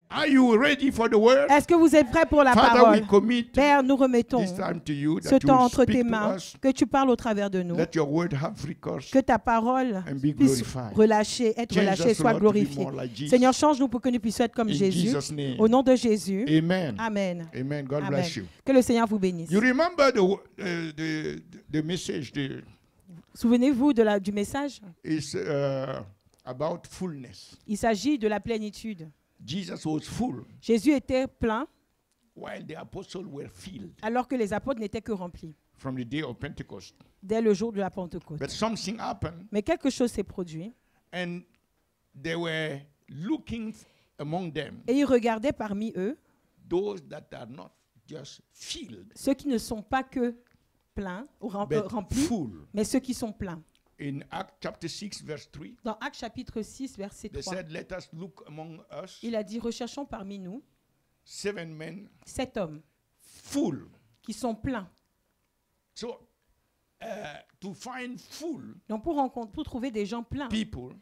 Are you ready for the word? Est-ce que vous êtes prêts pour la Father, parole? we commit Père, nous remettons this time to you, ce that you temps will entre tes speak to mains, us. que tu parles au travers de nous, Let your word have free course que ta parole and be puisse glorified. être Change relâchée, us, soit Lord, to be glorifiée. more like Jesus. Seigneur, change-nous pour que nous puissions être comme In Jésus. Jesus' name. Au nom de Jésus. Amen. Amen. Amen. God Amen. bless you. Que le Seigneur vous bénisse. You remember the message Souvenez-vous du message? is about fullness. Il s'agit de la plénitude. Jesus was full Jésus était plein while the apostles were filled alors que les apôtres n'étaient que remplis from the day of Pentecost. dès le jour de la Pentecôte. But something happened, Mais quelque chose s'est produit and they were looking among them et ils regardaient parmi eux those that are not just filled, ceux qui ne sont pas que pleins ou but remplis, full. mais ceux qui sont pleins. In Acts chapter 6, verse 3, Dans Actes chapitre 6, verset they 3, said, let us look among us il a dit, recherchons parmi nous 7 men 7 hommes full. qui sont pleins. So to find full Donc pour trouver des gens pleins, people,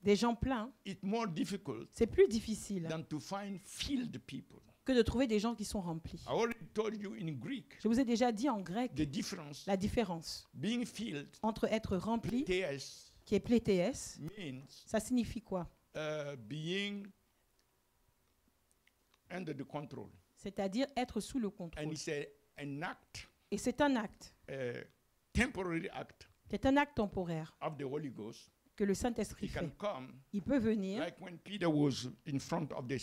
it's more difficult c'est plus difficile than to find filled people. que de trouver des gens qui sont remplis. I already told you in Greek Je vous ai déjà dit en grec the difference. la différence Being filled, entre être rempli, TS, qui est pléthéès, means ça signifie quoi? being under the control. C'est-à-dire être sous le And contrôle. it's an act, Et c'est un acte. a temporary act C'est un acte temporaire of the Holy Ghost. que le Saint-Esprit He can fait. come Il peut venir, like when Peter was in front of the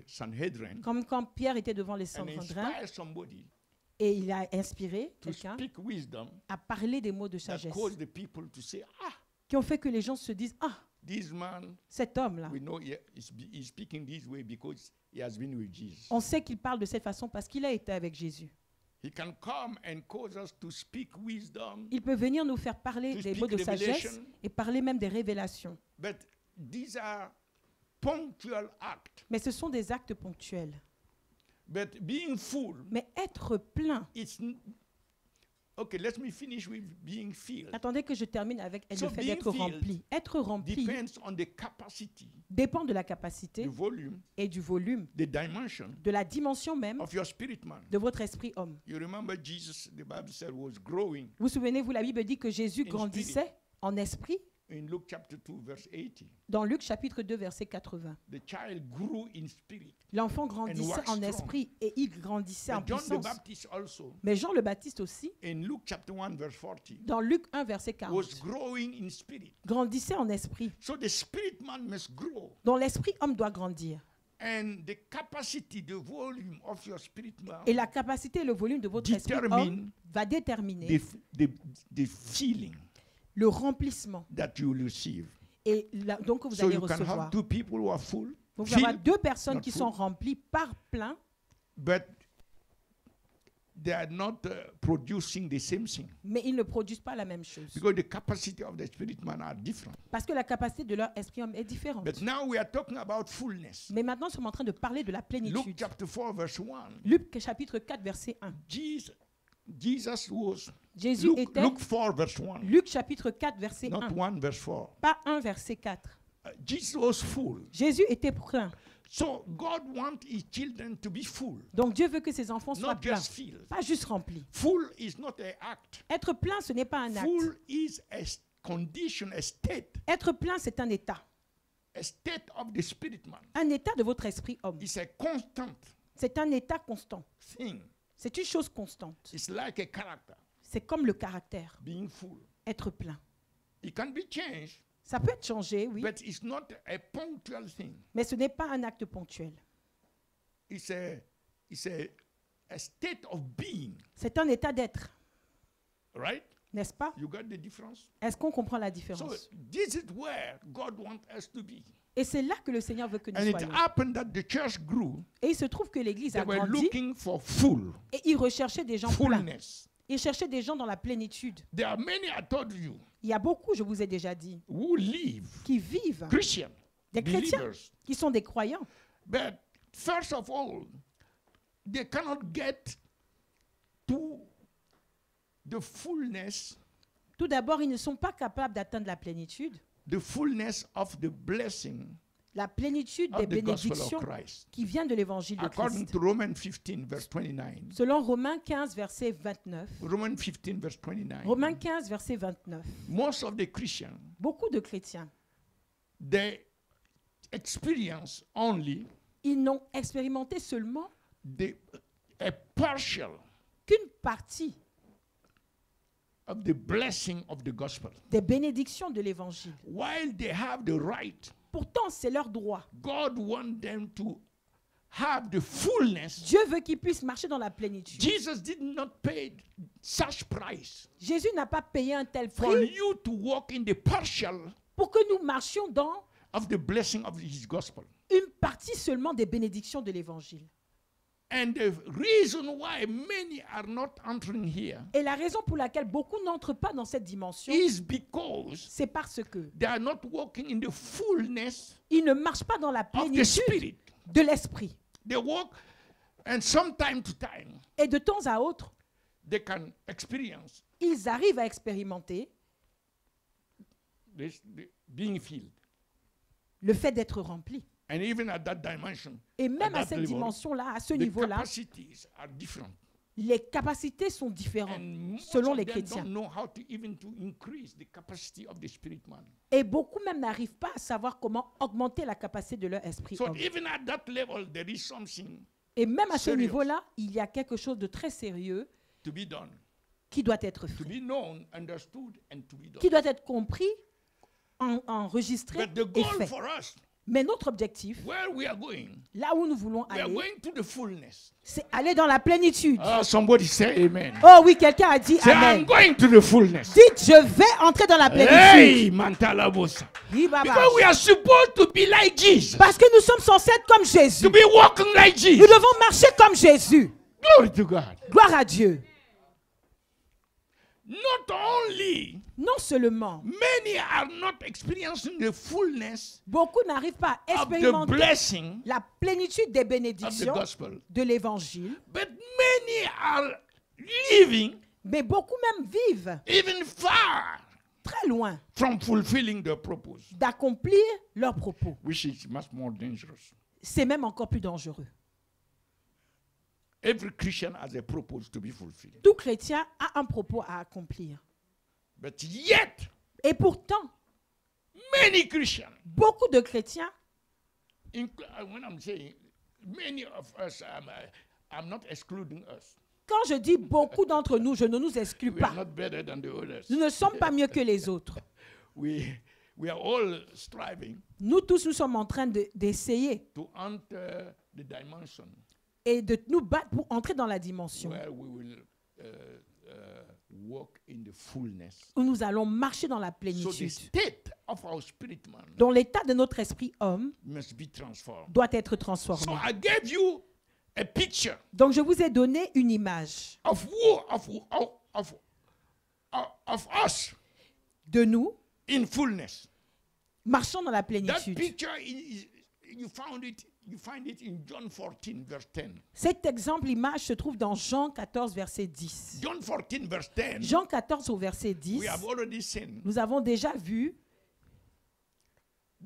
Sanhedrin comme quand Pierre était devant les and Sanhédrins, inspire somebody et il a inspiré to quelqu'un speak wisdom à parler des mots de that sagesse caused the people to say, qui ont fait que les gens se disent, ah, this man, cet homme-là, we know he's speaking this way because he has been with Jesus. on sait qu'il parle de cette façon parce qu'il a été avec Jésus. He can come and cause us to speak wisdom, Il peut venir nous faire parler To des speak mots de sagesse revelation. et parler même des révélations. but these are punctual acts. Mais ce sont des actes ponctuels. But being full, Mais être plein, okay, let me finish with being filled. attendez que je termine avec So le fait being d'être filled rempli. Être rempli Depends on the capacity, dépend de la capacité the volume, et du volume, the dimension de la dimension même of your spirit man. de votre esprit homme. You remember Jesus, the Bible said, was growing Vous souvenez-vous, la Bible dit que Jésus In grandissait en esprit. in Luke chapter 2, verse 80. Dans Luc chapitre 2, verset 80. The child grew in spirit. L'enfant grandissait waxed en strong. esprit et il grandissait en But John the puissance. Baptist also, Mais Jean le Baptiste aussi, in Luke chapter 1, verse 40, dans Luc 1, verset was 40, growing in spirit. grandissait en esprit. So the spirit man must grow. Dont l'esprit homme doit grandir. And the capacity, the volume of your spirit man Et la capacité et le volume de votre esprit homme determine va déterminer the feeling le remplissement. that you will receive. Et donc vous So allez you can recevoir. have two people who are full, Donc vous allez avoir filled, deux personnes not qui full. sont remplies par plein, but they are not producing the same thing. mais ils ne produisent pas la même chose. Because the capacity of the spirit man are different. Parce que la capacité de leur esprit homme est différente. But now we are talking about fullness. Mais maintenant, nous sommes en train de parler de la Luke plénitude. chapter 4, verse 1. Luc chapitre 4, verset 1. Jesus was Jésus était... Luke 4, verse 1. Luc chapitre 4, verset Not 1. 1, verse 4. Pas 1, verset 4. Jesus was full. Jésus était plein. So God wants his children to be full, Donc Dieu veut que ses enfants soient not pleins, just filled. pas juste remplis. Full is not an act. Être plein, ce n'est pas un acte. Full is a condition, a state Être plein, c'est un état. of the spirit man. Un état de votre esprit homme. It's a constant C'est un état constant. thing. C'est une chose constante. It's like a character, C'est comme le caractère. being full. Être plein. It can be changed, Ça peut être changé, oui, but it's not a punctual thing. mais ce n'est pas un acte ponctuel. It's a state of being, C'est un état d'être, right? n'est-ce pas? You got the difference? Est-ce qu'on comprend la So différence? this is where God wants us to be. Et c'est là que le Seigneur veut que nous And it soyons. happened that the church grew. Et il se trouve que l'Église They a were grandi looking for full, et il recherchait des gens pleins. fullness. Il cherchait des gens dans la plénitude. There are many, I told you, Il y a beaucoup, je vous ai déjà dit, who live qui vivent, Christian, des chrétiens, believers. qui sont des croyants. But first of all, they cannot get to the fullness, Tout d'abord, ils ne sont pas capables d'atteindre la plénitude, the fullness of the blessing La plénitude of des the gospel bénédictions of Christ. qui vient de l'évangile de According Christ. to Romans 15, verse 29. Selon Romains 15, verset 29. Romans 15, verse 29. Romains 15, verset 29. Most of the Christians, Beaucoup de chrétiens, they experience only ils n'ont expérimenté seulement a partial qu'une partie of the blessing of the gospel. des bénédictions de l'évangile. While they have the right, Pourtant, c'est leur droit. God wants them to have the fullness. Dieu veut qu'ils puissent marcher dans la plénitude. Jesus did not pay such price Jésus n'a pas payé un tel for prix you to walk in the partial pour que nous marchions dans of the blessing of his gospel. une partie seulement des bénédictions de l'évangile. And the reason why many are not entering here Et la raison pour laquelle beaucoup n'entrent pas dans cette dimension, is because c'est parce que they are not walking in the fullness ils ne marchent pas dans la of the plénitude Spirit. de l'esprit. They walk, and from time to time, Et de temps à autre, they can experience ils arrivent à expérimenter being filled. le fait d'être remplis. And even at that dimension, Et même at à that cette level, dimension-là, à ce the niveau-là, capacities are different. les capacités sont différentes And most selon of les them chrétiens. don't know how to even to increase the capacity of the spirit man. Et beaucoup même n'arrivent pas à savoir comment augmenter la capacité de leur esprit So homme. even at that level, there is something Et même à ce serious niveau-là, il y a quelque chose de très sérieux to be done, qui doit être to fait, be known, understood, and to be done. qui doit être compris, enregistré But the et goal fait. for us, Mais notre objectif, where we are going, là où nous voulons we are aller, going to the fullness. c'est aller dans la plénitude. Somebody say amen. Oh oui, quelqu'un a dit Say, I'm Amen. going to the fullness. Dites, je vais entrer dans la plénitude. Hey, Mantalabosa. Oui, baba. Because we are supposed to be like Jesus. Parce que nous sommes censés être comme Jésus. To be walking like Nous Jesus. devons marcher comme Jésus. Glory to God. Gloire à Dieu. Not only Non seulement, many are not experiencing the fullness beaucoup n'arrivent pas à of the expérimenter blessing la plénitude des of the bénédictions gospel, de l'évangile, but many are living mais beaucoup même vivent even far très loin from fulfilling their purpose, d'accomplir leurs propos. which is much more dangerous. C'est même encore plus dangereux. Every Christian has a purpose to be fulfilled. Tout chrétien a un propos à accomplir. But yet, Et pourtant, many Christians, beaucoup de chrétiens, when I'm saying many of us, I'm not excluding us. quand je dis beaucoup d'entre nous, je ne nous exclus We are pas. not better than the others. Nous ne sommes pas mieux que les autres. We are all striving Nous tous, nous sommes en train d'essayer to enter the dimension et de nous battre pour entrer dans la dimension where we will walk in the fullness. où nous allons marcher dans la So the plénitude, state of our spirit man dont l'état de notre esprit homme must be transformed. doit être So transformé. I gave you a picture Donc, je vous ai donné une image of us de nous in fullness. marchant dans la That plénitude. picture you find it in John 14 verse 10. Cet exemple, image, se trouve dans Jean 14, verset 10. John 14 verse 10. Jean 14 au verset 10, We have already seen nous avons déjà vu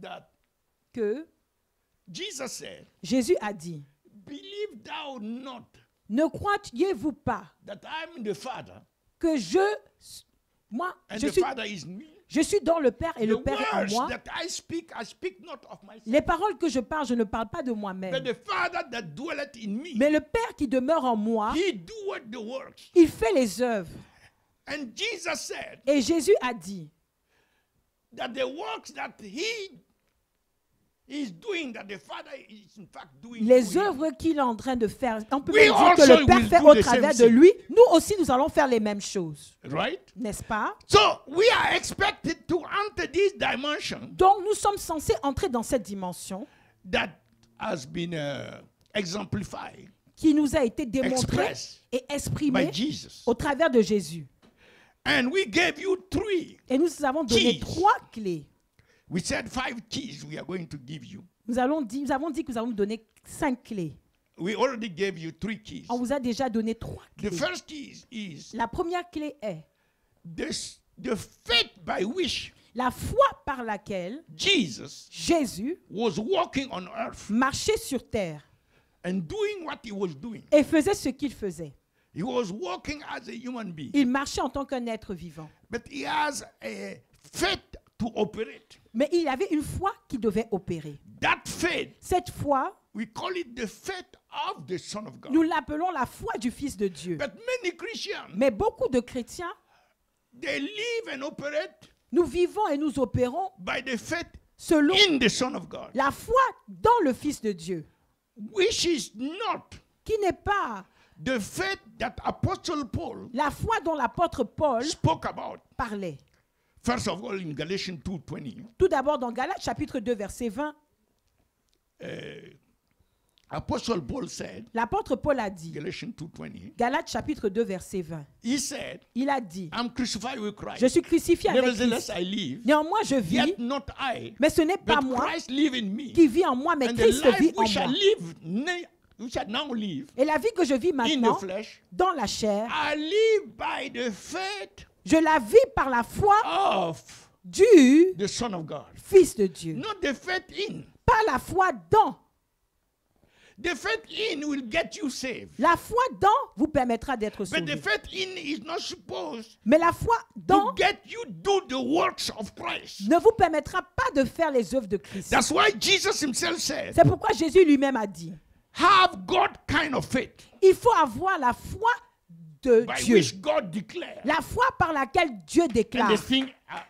that que Jesus said, Jésus a dit, "Believe thou not ne croyez-vous pas that I am the Father, que and je the suis, Father is me. je suis dans le Père et The le Père est en words moi. that I speak not of myself, Les paroles que je parle, je ne parle pas de but moi-même. the Father that dwelleth in me. Mais le Père qui demeure en moi, He doeth the works." il fait les œuvres. And Jesus said Et Jésus a dit that the works that He is doing, that the Father is in fact doing. les through him. œuvres qu'il est en train de faire. On peut We même dire que also le Père will fait do au the travers same de thing. lui. Nous aussi, nous allons faire les mêmes choses. Right? N'est-ce pas? So we are expected to enter this dimension Donc, nous sommes censés entrer dans cette dimension that has been exemplified, qui nous a été démontrée expressed et by exprimée Jesus. au travers de Jésus. And we gave you 3. Et nous avons donné Keys. 3 clés. We said 5 keys we are going to give you. Nous avons dit que nous allons vous donner 5 clés. We already gave you 3 keys. On vous a déjà donné 3 The clés. first key is La première clé est this, the faith by which La foi par laquelle Jesus Jésus was walking on earth marchait sur terre and doing what he was doing. et faisait ce qu'il faisait. He was walking as a human being, Il marchait en tant qu'un être vivant. but he has a faith to operate. Mais il avait une foi qui devait opérer. That faith, Cette foi, we call it the faith of the Son of God. nous l'appelons la foi du Fils de Dieu. But many Christians, Mais beaucoup de chrétiens, they live and operate nous vivons et nous opérons by the faith selon in the Son of God, la foi dans le Fils de Dieu, which is not qui n'est pas the faith that Apostle Paul la foi dont l'apôtre Paul spoke about. parlait. First of all, in Galatians 2:20, Tout d'abord, dans Galates chapitre 2, verset 20, Apostle Paul said, l'apôtre Paul a dit, Galatians 2:20, Galates chapitre 2, verset 20, he said, il a dit, I'm crucified with Christ. je suis crucifié avec Nevertheless, Christ. I live, Néanmoins, je vis, yet not I, mais ce n'est pas but moi Christ live in me. qui vis en moi, mais And the Christ life vit en we shall moi. live, we shall now live Et la vie que je vis in the maintenant, flesh, dans la chair, I live by the faith je la vis par la foi of du the Son of God. Fils de Dieu. Not the faith in. Pas la foi dans. The faith in will get you saved. La foi dans vous permettra d'être But the sauvé. faith in is not supposed Mais la foi to dans get you do the works of Christ. ne vous permettra pas de faire les œuvres de Christ. That's why Jesus himself said, C'est pourquoi Jésus lui-même a dit, have God kind of faith il faut avoir la foi de by Dieu. which God declares La foi par laquelle Dieu and déclare the thing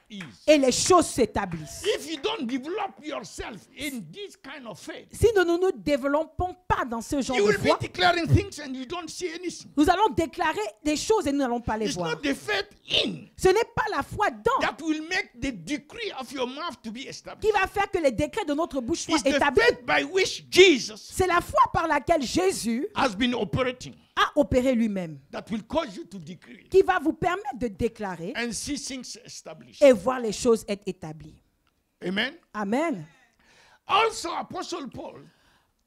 is. et les choses s'établissent. If you don't develop yourself in this kind of faith, Si nous ne nous développons pas dans ce genre you de will be foi, declaring things and you don't see anything. nous allons déclarer des choses et nous n'allons pas les It's voir. not the faith in Ce n'est pas la foi dans that will make the decree of your mouth to be qui established. va faire que les décrets de notre bouche soient It's the établis. faith by which Jesus C'est la foi par laquelle Jésus has been operating a opéré lui-même, that will cause you to decree qui va vous permettre de déclarer and see things established. et voir les choses être établies. Amen. Amen. Also, Apostle Paul,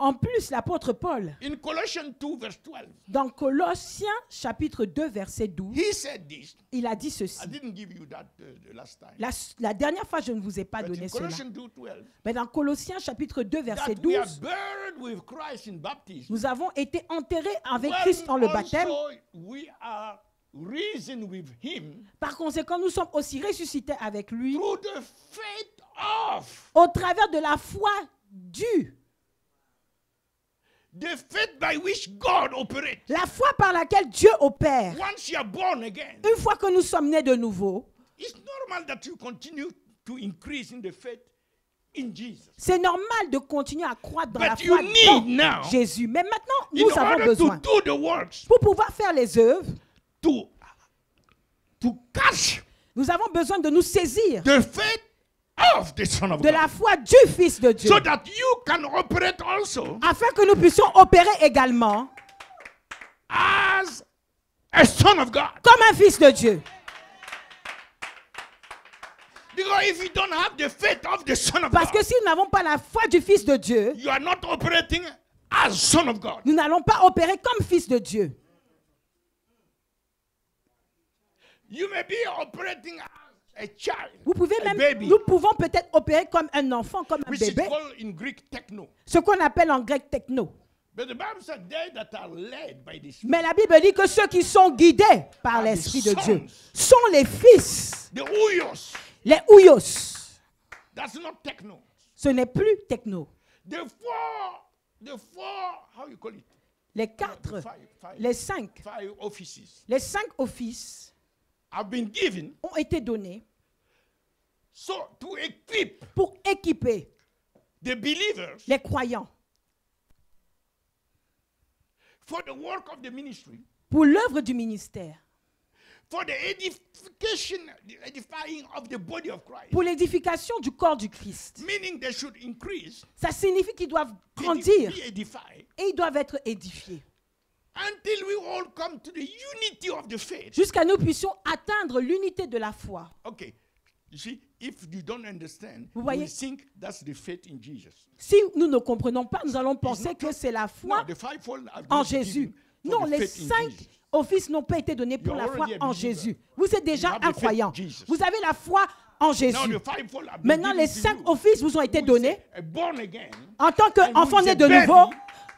En plus, l'apôtre Paul, in Colossians 2, verse 12, dans Colossiens chapitre 2, verset 12, he said this. il a dit ceci. I didn't give you that the last time. La dernière fois, je ne vous ai pas But donné in cela. Colossians 2, 12, Mais dans Colossiens chapitre 2, verset that we are 12, buried with Christ in baptism. nous avons été enterrés avec When Christ dans le baptême. also we are risen with him Par conséquent, nous sommes aussi ressuscités avec lui through the faith of au travers de la foi du. the faith by which God operates. La foi par laquelle Dieu opère. Once you are born again, Une fois que nous sommes nés de nouveau, it's normal that you continue to increase in the faith in Jesus. c'est normal de continuer à croître dans But la you foi need dans now, Jésus. Mais maintenant, in nous avons order to besoin, do the works, pour pouvoir faire les œuvres, to catch nous avons besoin de nous saisir the faith of the Son of de God, la foi du Fils de Dieu, so that you can operate also afin que nous puissions opérer également as a Son of God. comme un Fils de Dieu. Because if you don't have the faith of the Son of Parce que God, si nous n'avons pas la foi du Fils de Dieu, you are not operating as Son of God. nous n'allons pas opérer comme Fils de Dieu. You may be operating as a child, Vous pouvez a même, baby, nous pouvons peut-être opérer comme un enfant, comme un which is bébé, called in Greek techno. ce qu'on appelle en grec techno. But the Bible said they that are led by the Spirit, Mais la Bible dit que ceux qui sont guidés par l'Esprit de Dieu sont les fils, the uyos, les ouyos. that's not techno. Ce n'est plus techno. The four, how you call it? Les quatre, Five les cinq offices offices have been given ont été donnés so to equip pour équiper the believers les croyants for the work of the ministry, pour l'œuvre du ministère, for the edification, the edifying of the body of Christ. pour l'édification du corps du Christ. Meaning they should increase, Ça signifie qu'ils doivent grandir be edified, et ils doivent être édifiés until we all come to the unity of the faith. jusqu'à nous puissions atteindre l'unité de la foi. Okay, you see, if you don't understand, Vous you voyez? will think that's the faith in Jesus. Si nous ne comprenons pas, nous allons penser que c'est la foi No, the fivefold have en been given Jésus. for Non, the les faith in 5 Jesus. offices n'ont pas été donnés pour You la are foi already a en believer. Jésus. Vous êtes déjà You have un the faith croyant. in Jesus. Vous avez la foi en Jésus. Now the fivefold have been Maintenant, les given to 5 you. offices vous ont été Who is donnés a born again, en tant and qu'enfant who is né a de baby, nouveau,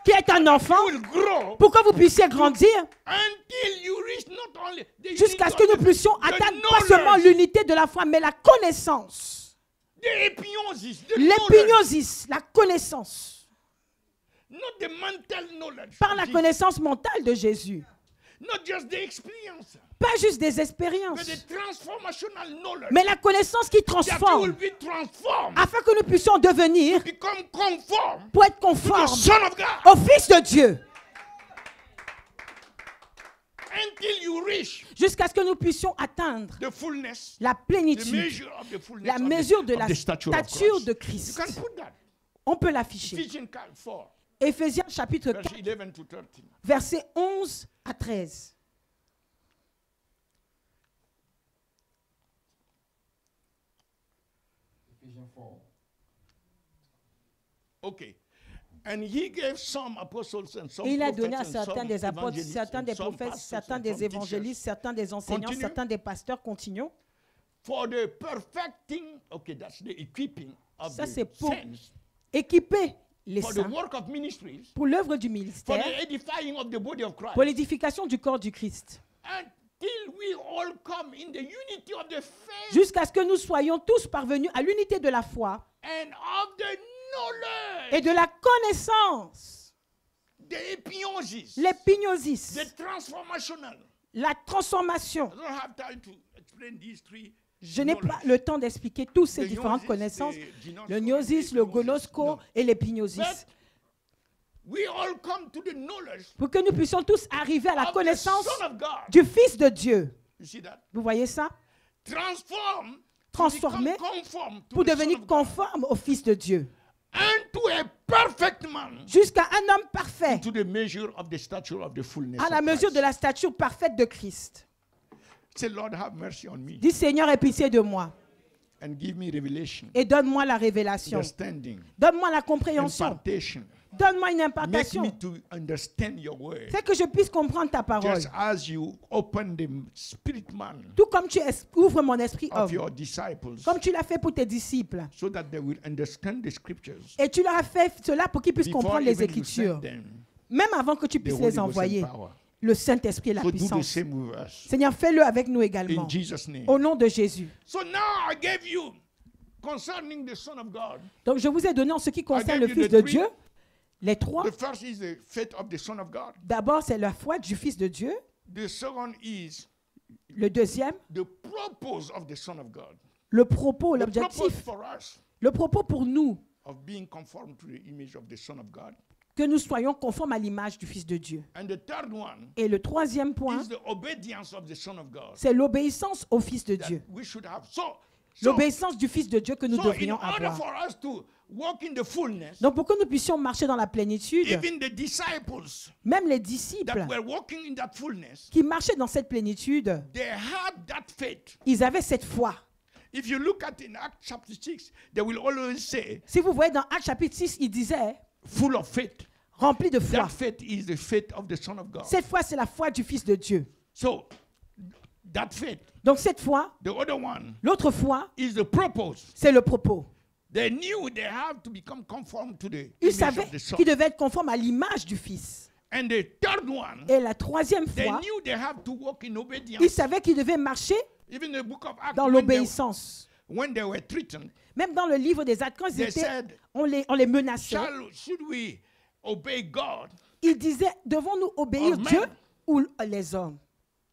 qui est un enfant, will grow pour que vous puissiez grandir until you reach not only the jusqu'à ce unity que of nous puissions the atteindre pas seulement knowledge, l'unité de la foi, mais la connaissance. the epignosis, the knowledge, L'épignosis, la connaissance. not the mental knowledge, Par of la Jesus, connaissance mentale de Jésus. not just the experience, Pas juste des but expériences, the transformational knowledge mais la connaissance qui that you will transforme, be transformed, afin que nous puissions devenir, become conformed pour être to the conformes Son of God, au Fils de Dieu, until you reach jusqu'à ce que nous puissions atteindre the fullness, la the plénitude, measure of the fullness, la of mesure de of la the stature of stature Christ. de You Christ. can put that. On peut l'afficher. Ephesians 4, Éphésiens chapitre verse 4, 11 to 13. versets 11 à 13. Ephesians 4. Okay. And he gave some apostles and some Il a prophets donné à and certains some des apôtres, evangelists certains and des some prophètes, pastors certains and des some évangélistes, teachers certains des enseignants, Continue. certains des pasteurs. Continuons. for the perfecting, okay, that's the equipping of Ça, the c'est pour saints, Équiper les for the saints work of ministries, pour l'œuvre du for ministère, the edifying of the body of Christ, pour l'édification du corps du Christ, until we all come in the unity of the faith jusqu'à ce que nous soyons tous parvenus à l'unité de la foi and of the knowledge, et de la connaissance, the epignosis, l'épignosis, the transformational. la transformation. I don't have time to explain these three. Je n'ai pas knowledge. le temps d'expliquer toutes ces The différentes gnosis, connaissances, the gnosko, le gnosis, the le epignosis. gnosko No. et l'épignosis, But we all come to the knowledge pour que nous puissions tous arriver à la of the connaissance Son of God. du Fils de Dieu. You see that? Vous voyez ça? Transform, Transformé to become conform to pour the Son devenir of God. conforme au Fils de Dieu, Unto a perfect man, jusqu'à un homme parfait, to the measure of the stature of the fullness à la of mesure Christ. de la stature parfaite de Christ. Say, Lord, have mercy on me Dis, Seigneur, aie pitié de moi and give me revelation, et donne-moi la révélation. understanding, Donne-moi la compréhension. impartation. Donne-moi une Make impartation. me to understand your word. C'est que je puisse comprendre ta parole. Just as you open the spirit man Tout comme tu ouvres mon esprit of homme. your disciples, Comme tu l'as fait pour tes disciples. so that they will understand the scriptures Et tu leur as fait cela pour qu'ils puissent before comprendre les even you Écritures. send them Même avant que tu the puisses Holy les Ghost and envoyer. power. Le Saint-Esprit et la So do the puissance. same with us. Seigneur, fais-le avec nous également. In Jesus' name. Au nom de Jésus. So now I gave you concerning the Son of God. Donc je vous ai donné en ce qui concerne le gave you Fils the de three. Dieu. Les trois. The first is the faith of the Son of God. D'abord, c'est la foi du Fils de Dieu. The second is Le deuxième, the purpose of the Son of God. le propos, The purpose l'objectif. for us Le propos pour nous, of being conformed to the image of the Son of God. que nous soyons conformes à l'image du Fils de Dieu. And the third one Et le troisième point, is the obedience of the Son of God c'est l'obéissance au Fils de that Dieu. we should have. So L'obéissance du Fils de Dieu que nous in devrions order avoir. for us to walk in the fullness, Donc pour que nous puissions marcher dans la plénitude, even the disciples même les that disciples were walking in that fullness, qui marchaient dans cette plénitude, they had that faith. ils avaient cette foi. If you look at in Acts chapter 6, they will always say, Si vous voyez dans Actes chapitre 6, il disait, full of faith. rempli de foi. That faith is the faith of the Son of God. Cette foi, c'est la foi du Fils de Dieu. So, that faith, Donc cette foi, the other one, l'autre foi, is the purpose. c'est le propos. They knew they have to become conformed to the Ils image savaient of the Son. qu'ils devaient être conformes à l'image du Fils. And the third one, Et la troisième they fois, knew they have to walk in obedience. ils savaient qu'ils devaient marcher Even the book of Acts, dans when they, l'obéissance. when they were threatened, Même dans le livre des Actes, quand ils they étaient, said, on les menaçait, should we obey God? ils disaient, devons-nous obéir Or men. Dieu ou les hommes?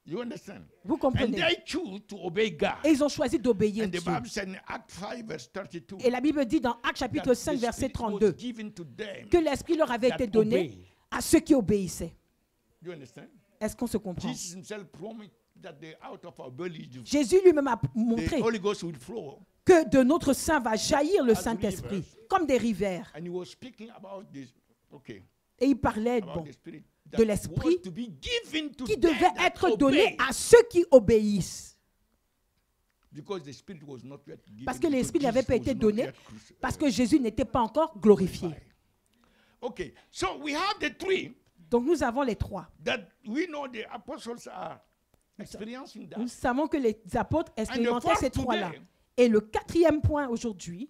You understand? Vous And comprenez? they choose to obey God. Et ils ont choisi d'obéir And the Dieu. Bible said in Acts 5, verse 32, Et la Bible dit dans Actes that chapitre the 5, verset Spirit was 32, given to them que l'Esprit leur avait été that donné obey. à ceux qui obéissaient. You understand? Est-ce qu'on se comprend? Jesus himself promised that out of our bellies, Jésus lui-même a the montré Holy Ghost will flow. que de notre sein va jaillir le As Saint-Esprit, rivers. comme des rivières. And he was speaking about this, okay, Et il parlait about bon, the Spirit de that l'Esprit was to be given to qui them devait that être donné obey. à ceux qui obéissent. Because the Spirit was not yet given, Parce que because l'Esprit n'avait Jesus pas was été not donné, yet parce que Jésus n'était pas encore glorifié. Okay, so we have the three Donc nous avons les trois. that we know the apostles are experiencing that. Nous savons que les apôtres expérimentaient ces trois-là. Et le quatrième point aujourd'hui,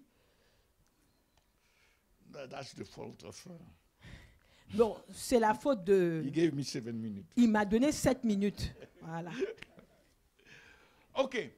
That's the fault of bon, c'est la faute de... he gave me 7 minutes. Il m'a donné 7 minutes. Voilà. Okay.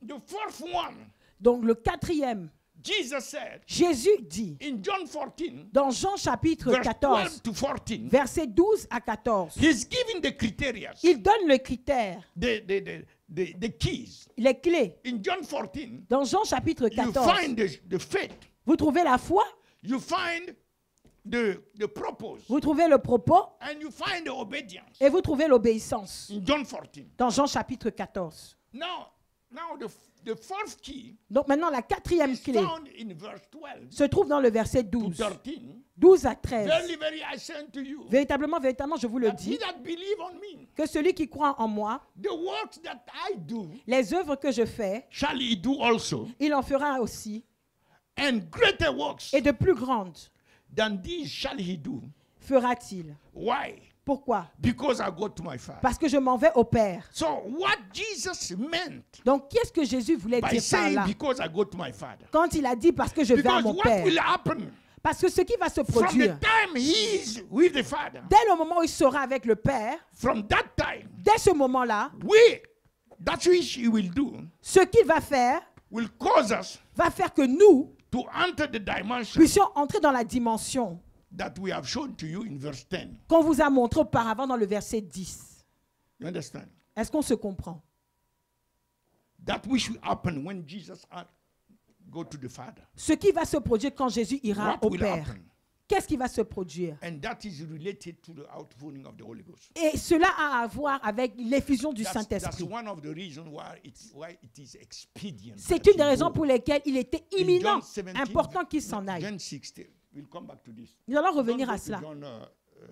The fourth one, Donc le quatrième, Jesus said Jésus dit in John 14, dans Jean chapitre verse 14, 12 to 14, versets 12 à 14, he's giving the criteria, il donne le critère, the keys. les clés. In John 14, Dans Jean chapitre you 14, find the faith, vous trouvez la foi, you find the purpose, vous trouvez le propos and you find the obedience. et vous trouvez l'obéissance. In John 14. Dans Jean chapitre 14. Now the fourth key Donc maintenant la quatrième is clé found in verse 12 se trouve dans le verset to 12. 13. 12 à 13. Very I say unto you, Véritablement, véritablement, je vous le that he dis, that believe on me, que celui qui croit en moi, the works that I do, les œuvres que je fais, shall he do also, il en fera aussi, and greater works et de plus grandes than these shall he do. fera-t-il. Why? Pourquoi? Because I go to my Father. Parce que je m'en vais au Père. So what Jesus meant Donc, qu'est-ce que Jésus voulait by dire par saying là? because I go to my Father? Quand il a dit parce que je vais à Because mon what Père. will happen Parce que ce qui va se from the produire, time he is with the Father, dès le moment où il sera avec le Père, from that time, dès ce moment-là, that which he will do ce qu'il va faire will cause us va faire que nous to enter the dimension puissions entrer dans la dimension that we have shown to you in verse 10. qu'on vous a montré auparavant dans le verset 10. You understand? Est-ce qu'on se comprend? That which will happen when Jesus go to the Father. Ce qui va se produire quand Jésus ira What au will Père. happen? Qu'est-ce qui va se produire? And that is related to the outpouring of the Holy Ghost. Et cela a à voir avec l'effusion du That's Saint-Esprit. one of the reasons why it is expedient. C'est that une des he raisons go. pour lesquelles il était In imminent, John 17, important qu'il s'en aille. John 16, we'll come back to this. Nous allons revenir Don't à go to cela. John,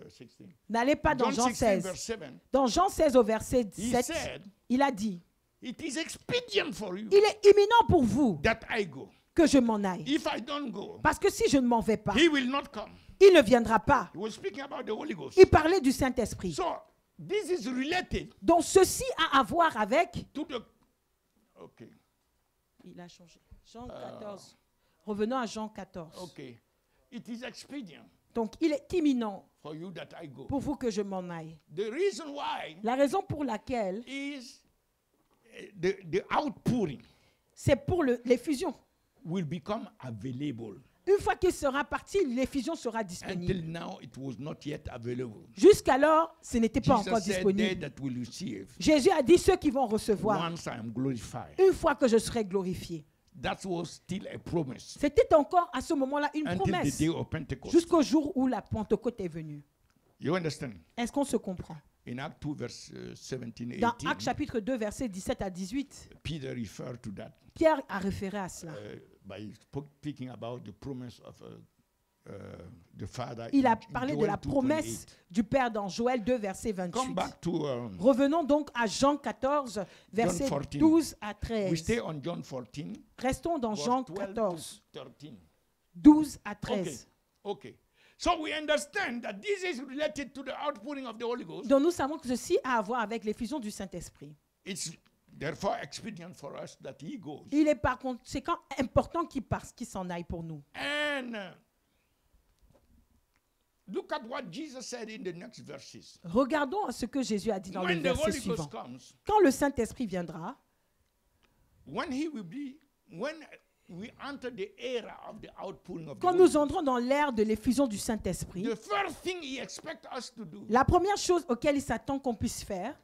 16. N'allez pas dans John Jean 16, verse 16. 7. Dans Jean 16 au verset He 7, said, il a dit, it is expedient for you il est imminent pour vous that I go. que je m'en aille. If I don't go, Parce que si je ne m'en vais pas, he will not come. il ne viendra pas. He was speaking about the Holy Ghost. Il parlait du Saint-Esprit. So, this is related Donc ceci a à voir avec... to the... Okay, Il a changé. Jean 14. Revenons à Jean 14. okay. It is expedient Donc il est imminent for you that I go. pour vous que je m'en aille. The reason why La raison pour laquelle, is the outpouring c'est pour l'effusion. will become available. Une fois qu'il sera parti, l'effusion sera Until disponible. now, it was not yet available. Jusqu'alors, ce n'était pas encore Jesus said, they disponible. that will receive, Jésus a dit ceux qui vont recevoir once I am glorified. une fois que je serai glorifié. That was still a promise C'était encore à ce moment-là une until the promesse day of Pentecost. jusqu'au jour où la Pentecôte est venue. You understand? Est-ce qu'on se comprend? In Acts 2, verse 17, Dans 18, Actes chapitre 2, versets 17 à 18, Peter referred to that Pierre a référé à cela. by speaking about the promise of the Father. Il a in parlé de Joel la 2:28. promesse du Père dans Joël 2, verset Come 28. back to Revenons donc à Jean 14, versets 14. 12 à we 13. stay on John 14, Restons dans verse Jean 12 14, to 13. 12 à Okay. 13. Okay. So we understand that this is related to the outpouring of the Holy Ghost. Donc nous savons que ceci a à voir avec l'effusion du Saint-Esprit. It's therefore expedient for us that he goes. Il est par conséquent important qu'il s'en aille pour nous. And look at what Jesus said in the next verses. Regardons à ce que Jésus a dit dans le When the verset Holy suivant. Ghost comes, Quand le Saint-Esprit viendra, when we enter the era of the outpouring of the quand Holy nous entrons dans l'ère de l'effusion du Saint-Esprit, the first thing he expects us to do, la première chose auquel il s'attend qu'on puisse faire,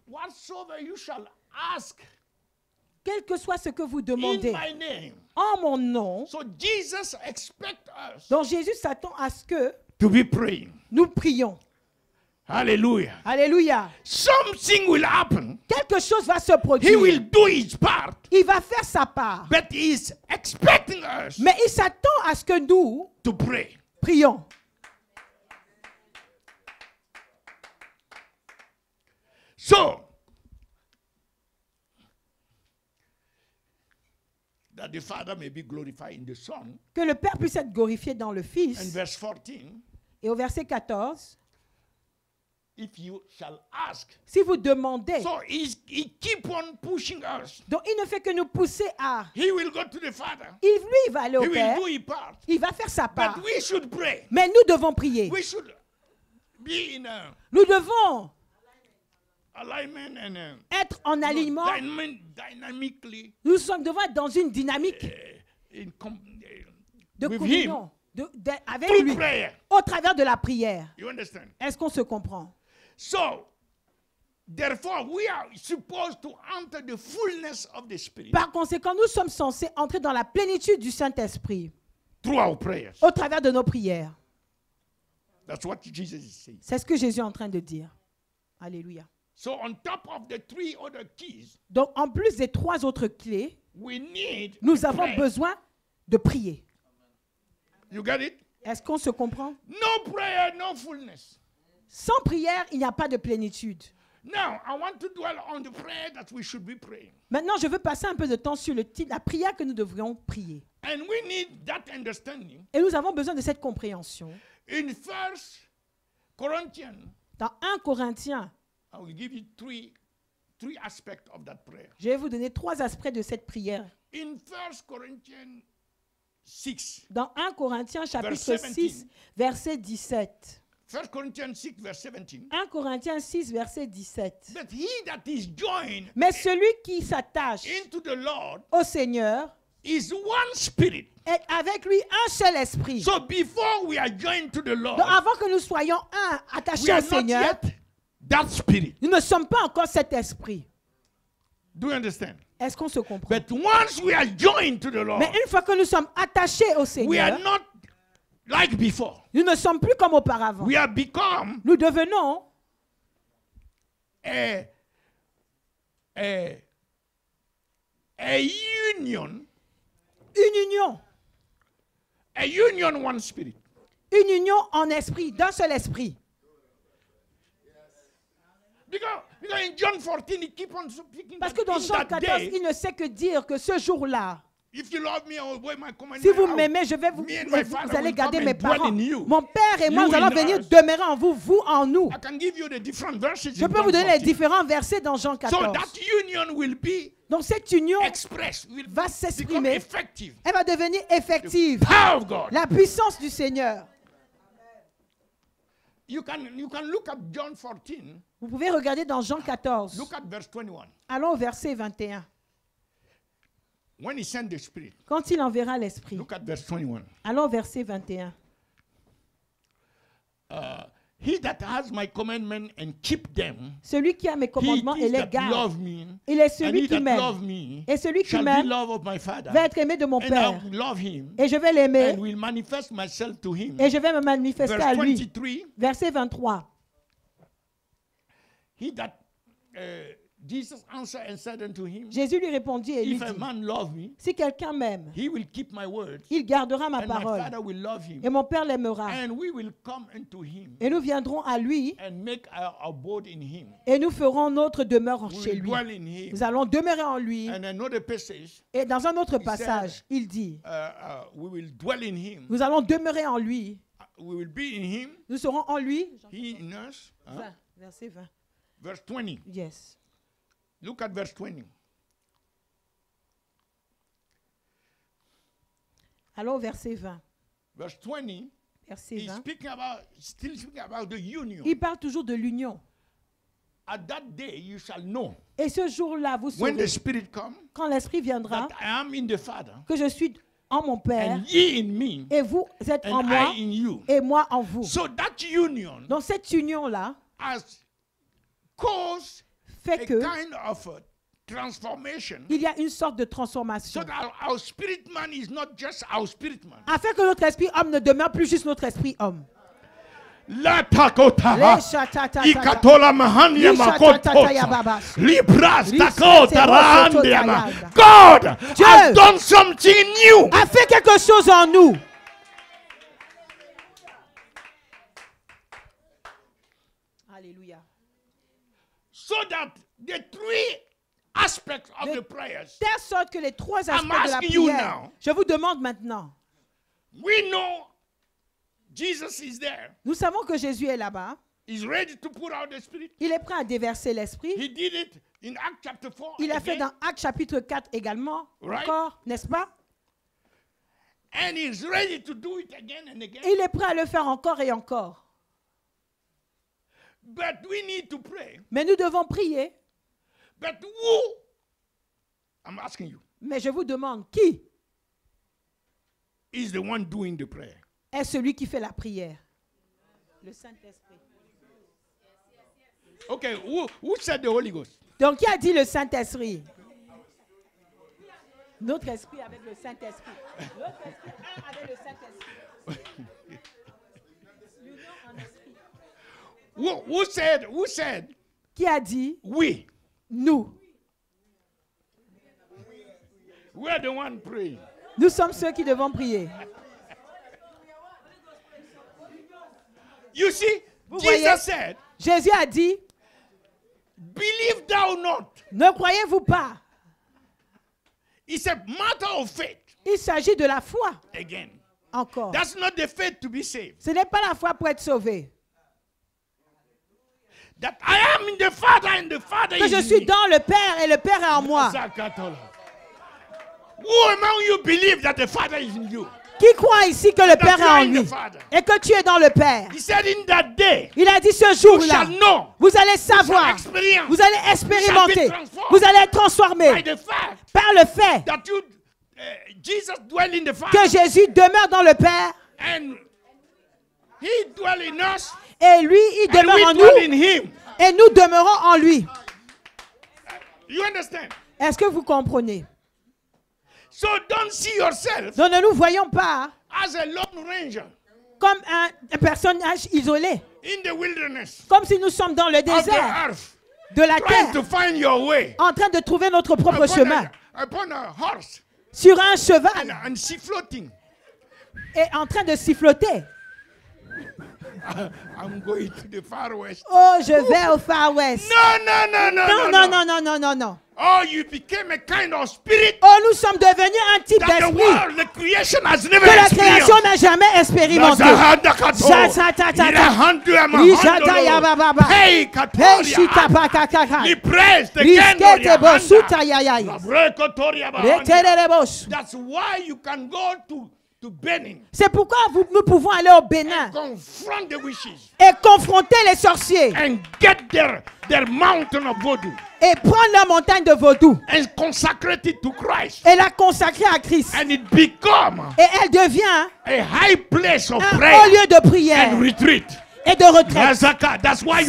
whatsoever you shall ask quel que soit ce que vous in demandez my name. en mon nom, So Jesus expects us donc Jésus s'attend à ce que to be praying. nous prions. Hallelujah. Alléluia. Something will happen. Quelque chose va se He produire. will do his part, Il va faire sa part. but he is expecting us Mais il s'attend à ce que nous to pray. prions. So, that the Father may be glorified in the Son. Que le Père puisse être glorifié dans le And Fils. verse 14, Et au verset 14, if you shall ask. Si vous demandez, So he keep on pushing us. donc il ne fait que nous pousser à... He will go to the Father. Il va aller He au will Père, do his part. il va faire sa part. But we should pray. Mais nous devons prier. We should be in a Nous devons alignment and être en alignement. dynamically Nous devons être dans une dynamique de with communion avec through lui prayer. au travers de la prière. You understand? Est-ce qu'on se comprend? So, therefore, we are supposed to enter the fullness of the Spirit Par conséquent, nous sommes censés entrer dans la plénitude du Saint-Esprit through our prayers. au travers de nos prières. That's what Jesus is saying. C'est ce que Jésus est en train de dire. Alléluia. So, on top of the three other keys, Donc, en plus des 3 autres clés, we need nous avons prayer. besoin de prier. You get it? Est-ce qu'on se comprend? No prayer, no fullness. Sans prière, il n'y a pas de plénitude. Now, I want to dwell on the prayer that we should be praying. Maintenant, je veux passer un peu de temps sur la prière que nous devrions prier. And we need that understanding Et nous avons besoin de cette compréhension. in 1 Corinthians. Dans 1 Corinthiens, I will give you three aspects of that prayer. je vais vous donner 3 aspects de cette prière. In 1 Corinthians 6, Dans 1 Corinthiens chapitre Verse 6, verset 17. 1 Corinthians 6, verse 17. 1 Corinthiens 6, verset 17. But he that is joined Mais celui qui s'attache into the Lord au Seigneur is one spirit. est avec lui un seul esprit. So before we are joined to the Lord, Donc avant que nous soyons we attachés are au not Seigneur, yet that spirit. nous ne sommes pas encore cet esprit. Do you understand? Est-ce qu'on se comprend? But once we are joined to the Lord, Mais une fois que nous sommes attachés au we Seigneur, are not like before. nous ne sommes plus comme auparavant. We have become Nous devenons a union, une union, one spirit. une union en esprit, d'un seul esprit. Because in John 14, he keep on speaking Parce that que dans in Jean that 14, day, il ne sait que dire que ce jour-là, if you love me, I will obey my commandments. si vous m'aimez, je vais vous allez garder mes parents. Mon Père et moi, nous allons venir demeurer en vous, vous en nous. I can give you the different verses Je in peux John vous donner les 14. différents versets dans Jean So 14. that union will be Donc cette union, expressed, will va become s'exprimer. effective. elle va devenir effective. Power of God. La puissance du Seigneur. You can look at John 14. Vous pouvez regarder dans Jean 14. Look at verse 21. Allons au verset 21. When he sent the Spirit. Quand il enverra l'Esprit. Look at verse 21. Allons au verset 21. He that has my commandment and keep them, Celui qui a mes he commandements it et is les that garde, love me, il est and celui he qui that love m'aime. me Et celui qui shall be m'aime love of my Father, va être aimé de mon and I Père. will love him, Et je vais l'aimer and will manifest myself to him. et je vais me manifester Verse à lui. 23, Verset 23. he that Jesus answered and said unto him, Jésus lui répondit et lui if a dit, man love me, si quelqu'un m'aime, he will keep my words, il gardera ma and my parole Father will love him, et mon Père l'aimera. and we will come unto him Et nous viendrons à lui and make our abode in him. et nous ferons notre demeure We chez will lui. dwell in him. Nous allons demeurer en lui. And another passage, Et dans un autre He passage, said, il dit, we will dwell in him. nous allons demeurer en lui. We will be in him. Nous serons en lui. He in us. 20, verset 20. Verse 20. Yes. Look at verse 20. Allons au verset 20. Verse 20. Verset He's 20. still speaking about the union. Il parle toujours de l'union. At that day you shall know Et ce jour-là, vous when the saurez, Spirit come quand l'Esprit viendra, that I am in the Father, que je suis en mon Père and ye in me, et vous êtes en and moi I in you. et moi en vous. So that union Donc cette union-là has caused fait a que kind of a transformation, il y a une sorte de so transformation. that our spirit man is not just our spirit man. Afin que notre esprit homme ne demeure plus juste notre esprit homme. La takotaha. Les chatatata. Ikatola mahania makotosa. Libras takota rahandiama. God Dieu has done something new. a fait quelque chose en nous. Alléluia. So that the three aspects of the prayers, Telle sorte que les 3 aspects I'm de la asking you prière, now. je vous demande maintenant, we know Jesus is there. nous savons que Jésus est là-bas. He's ready to pour out the Spirit. Il est prêt à déverser l'Esprit. He did it in Acts chapter 4. Il l'a fait dans Actes chapitre 4 également. Right. Encore, n'est-ce pas? And he's ready to do it again and again. Il est prêt à le faire encore et encore. But we need to pray. Mais nous devons prier. But who? I'm asking you. Mais je vous demande, qui is the one doing the prayer? Est celui qui fait la prière? Le Saint-Esprit. Okay, who said the Holy Ghost? Donc, qui a dit le Saint-Esprit? Notre esprit avec le Saint-Esprit. Notre esprit avec le Saint-Esprit. L'union en esprit. Who said? Qui a dit? We. Nous. We are the one praying. Nous sommes ceux qui devons prier. You see, Vous Jesus voyez? said, Jésus a dit, believe thou not. ne croyez-vous pas? It's a matter of faith. Il s'agit de la foi. Again. Encore. That's not the faith to be saved. Ce n'est pas la foi pour être sauvé. That I am in the Father and the Father Que is je in suis me. dans le Père et le Père est en moi. Who among you believe that the Father is in you? Qui croit ici que le Père est en lui et que tu es dans le Père? He said in that day, Il a dit ce you jour-là, shall know, vous allez savoir, experience, vous allez expérimenter, shall be transformed vous allez être by transformé the fact par le fait that you, Jesus dwell in the Father, que Jésus demeure dans le Père and He dwell in us, et lui, il and demeure we en dwell in nous Him. et nous demeurons en lui. You understand? Est-ce que vous comprenez? So don't see yourself Donc ne nous voyons pas as a lone ranger comme un personnage isolé, in the wilderness comme si nous sommes dans le of the désert earth, de la trying terre, to find your way en train de trouver notre propre chemin, upon a horse sur un cheval and sea floating. et en train de siffloter. I'm going to the far west. Oh, je vais au Far West. Non. Oh, you became a kind of spirit Oh, nous sommes devenus un type that the d'esprit world, the creation has never que la experienced. création n'a jamais expérimenté. He praised That's why you can go to Benin. C'est pourquoi nous pouvons aller au Bénin Confront the wishes et confronter les sorciers and get their mountain of voodoo et prendre la montagne de vaudou and consecrate it to Christ. et la consacrer à Christ. And it become Et elle devient a high place of un prayer haut lieu de prière and retreat. et de retraite. That's why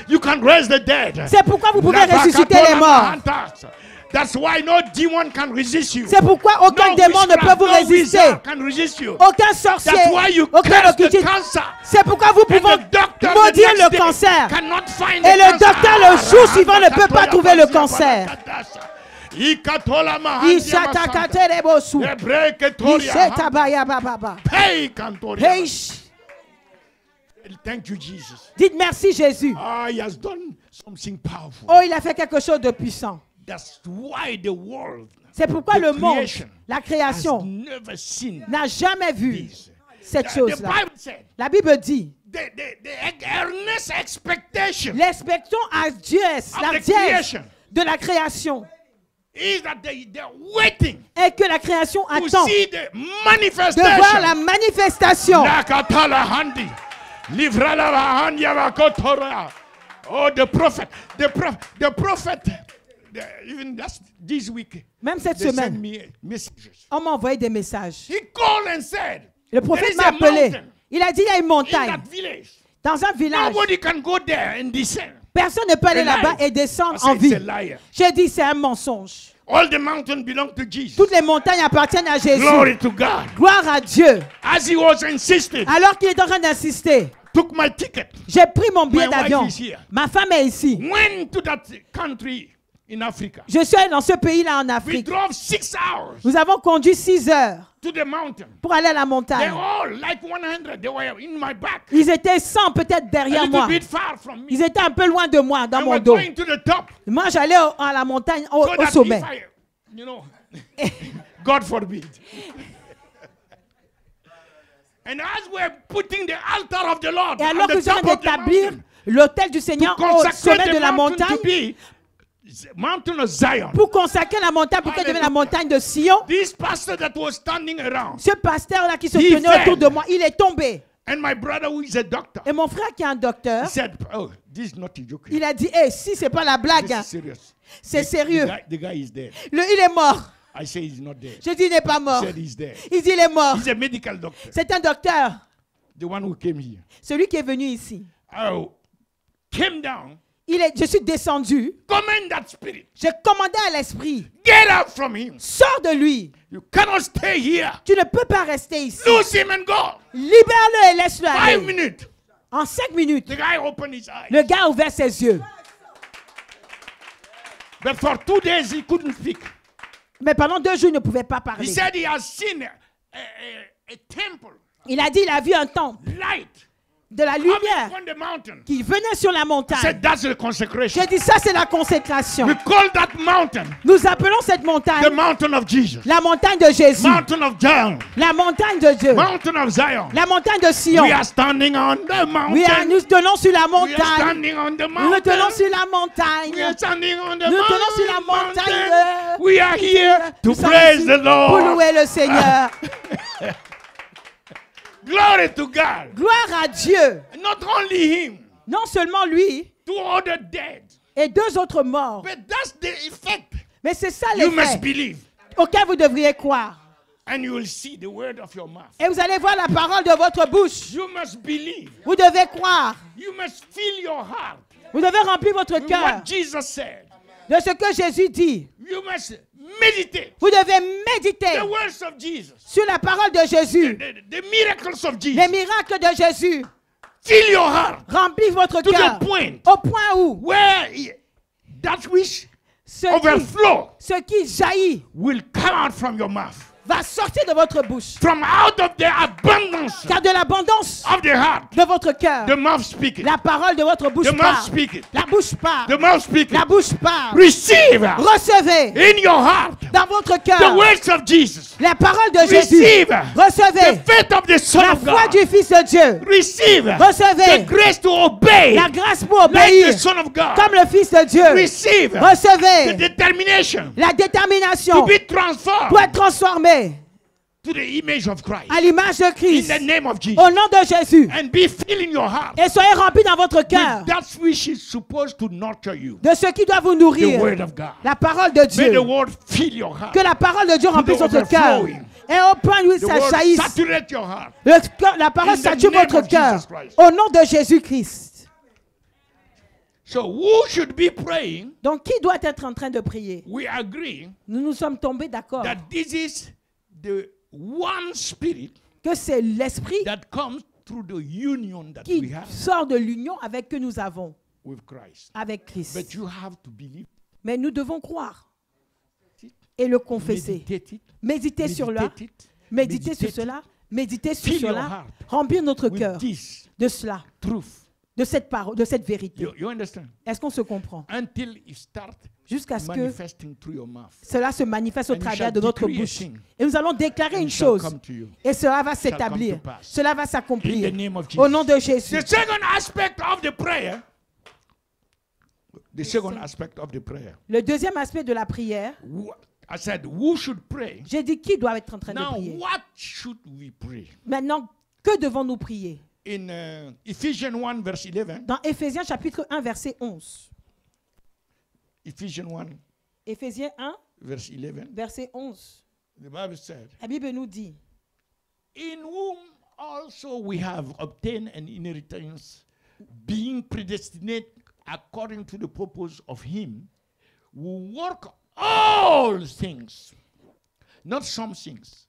you can raise the dead. C'est pourquoi vous pouvez ressusciter les morts. That's why no demon can resist you. C'est pourquoi aucun démon ne peut vous résister. Aucun sorcier, aucun occultiste. C'est pourquoi vous pouvez maudire le cancer. Et le docteur le jour suivant ne peut pas trouver le cancer. Thank you, Jesus. Dites merci Jésus. He has done something powerful. Oh, il a fait quelque chose de puissant. That's why the world, c'est pourquoi le monde, la création, n'a jamais vu cette chose-là. La Bible dit, l'expectation ardueuse de la création est que la création attend de voir la manifestation. Oh, the prophet. Even this week, même cette semaine, on m'a envoyé des messages. Le prophète m'a appelé. Il a dit il y a une montagne dans un village. Personne ne peut aller là-bas et descendre en vie. J'ai dit c'est un mensonge. Toutes les montagnes appartiennent à Jésus. Gloire à Dieu. Alors qu'il est en train d'insister, j'ai pris mon billet d'avion. Ma femme est ici. In Africa. Je suis allé dans ce pays-là en Afrique. Nous avons conduit 6 heures pour aller à la montagne. Ils étaient 100 peut-être derrière moi. Ils étaient un peu loin de moi, dans mon dos. Moi, j'allais à la montagne, au sommet. God forbid. And as we're putting the altar of the Lord, et alors que nous allons établir l'autel du Seigneur au sommet de la montagne, mountain of Zion, pour consacrer la montagne, pour qu'elle devienne la montagne de Sion, this pastor that was standing around, ce pasteur-là qui se tenait autour de moi, il est tombé. And my brother, who is a doctor, et mon frère qui est un docteur, said, oh, this is not a joke. Il a dit, hey, si c'est pas la blague, c'est sérieux. The guy is dead. Il est mort. I say he's not dead. Je dis, il n'est pas mort. He said he's dead. Il dit, il est mort. He's a medical doctor. C'est un docteur. The one who came here. Celui qui est venu ici. Oh, came down. Je suis descendu. Command that spirit. J'ai commandé à l'esprit. Get out from him. Sors de lui. You cannot stay here. Tu ne peux pas rester ici. Lose him and go. Libère-le et laisse-le aller. 5 minutes. En 5 minutes. The guy opened his eyes. Le gars a ouvert ses yeux. But for 2 days he couldn't speak. Mais pendant 2 jours, il ne pouvait pas parler. He said he has seen a temple. Il a dit il a vu un temple. Light. De la lumière qui venait sur la montagne. J'ai dit ça c'est la consécration. We call that mountain, nous appelons cette montagne the mountain of Jesus. La montagne de Jésus. Mountain of Zion. La montagne de Dieu. Mountain of Zion. La montagne de Sion. We are standing on the mountain. Nous tenons sur la montagne. We are standing on the mountain. Nous tenons sur la montagne. We are standing on the nous tenons sur la montagne. We are here to praise the Lord. Pour louer le Seigneur. Glory to God. Gloire à Dieu. Not only him. Non seulement lui. 2 other dead. Et 2 autres morts. But that's the effect. Mais c'est ça l'effet. You must believe. Auquel vous devriez croire. And you will see the word of your mouth. Et vous allez voir la parole de votre bouche. You must believe. Vous devez croire. You must fill your heart. Vous devez remplir votre cœur. What Jesus said. De ce que Jésus dit. You must meditate. Vous devez méditer the words of Jesus. Sur la parole de Jésus. The miracles of Jesus. Les miracles de Jésus. Fill your heart. Remplis votre cœur. Au point où that which overflow ce qui jaillit will come out from your mouth. Va sortir de votre bouche. From out of the abundance. Car de l'abondance of the heart. De votre cœur. The mouth speak it. La parole de votre bouche the parle. Mouth speak it. La bouche parle. The mouth speak it. La bouche parle. Receive. Recevez. In your heart. Dans votre cœur. The words of Jesus. La parole de Jésus. Receive. Recevez. The faith of the Son la of God. foi du Fils de Dieu. Receive. Recevez. The grace to obey. La grâce pour obéir. Like the Son of God. Comme le Fils de Dieu. Receive. Recevez. The determination. La détermination. To be transformed. Pour être transformé. To the image of Christ. À l'image de Christ. In the name of Jesus. Au nom de Jésus. And be filled in your heart. Et soyez remplis dans votre cœur. That's which is supposed to nurture you. De ce qui doit vous nourrir. The word of God. La parole de Dieu. May the word fill your heart. Que la parole de Dieu remplisse votre cœur. Et au point où ça jaillisse. Saturate your heart. La parole sature votre cœur. Au nom de Jésus-Christ. So who should be praying? Donc qui doit être en train de prier? We agree. Nous nous sommes tombés d'accord. That this is the one spirit que c'est l'esprit that comes through the union that qui we have sort de l'union avec que nous avons with Christ. Avec Christ. But you have to believe. Mais nous devons croire et le confesser. Méditer sur cela. Méditer sur cela. Méditer sur cela. Remplir notre cœur de cela. De cette parole, de cette vérité. Est-ce qu'on se comprend? Jusqu'à ce que cela se manifeste au travers de notre bouche. Et nous allons déclarer une chose. Et cela va s'établir. Cela va s'accomplir. Au nom de Jésus. The second aspect of the prayer. The second aspect of the prayer. Le deuxième aspect de la prière. I said, who should pray? J'ai dit qui doit être en train de prier. What should we pray? Maintenant, que devons-nous prier? In Ephesians 1 verse 11. Dans Éphésiens chapitre 1 verset 11. Ephesians 1. Éphésiens 1 verse 11. Verset 11. The Bible said. La Bible nous dit. In whom also we have obtained an inheritance, being predestinated according to the purpose of him who work all things, not some things.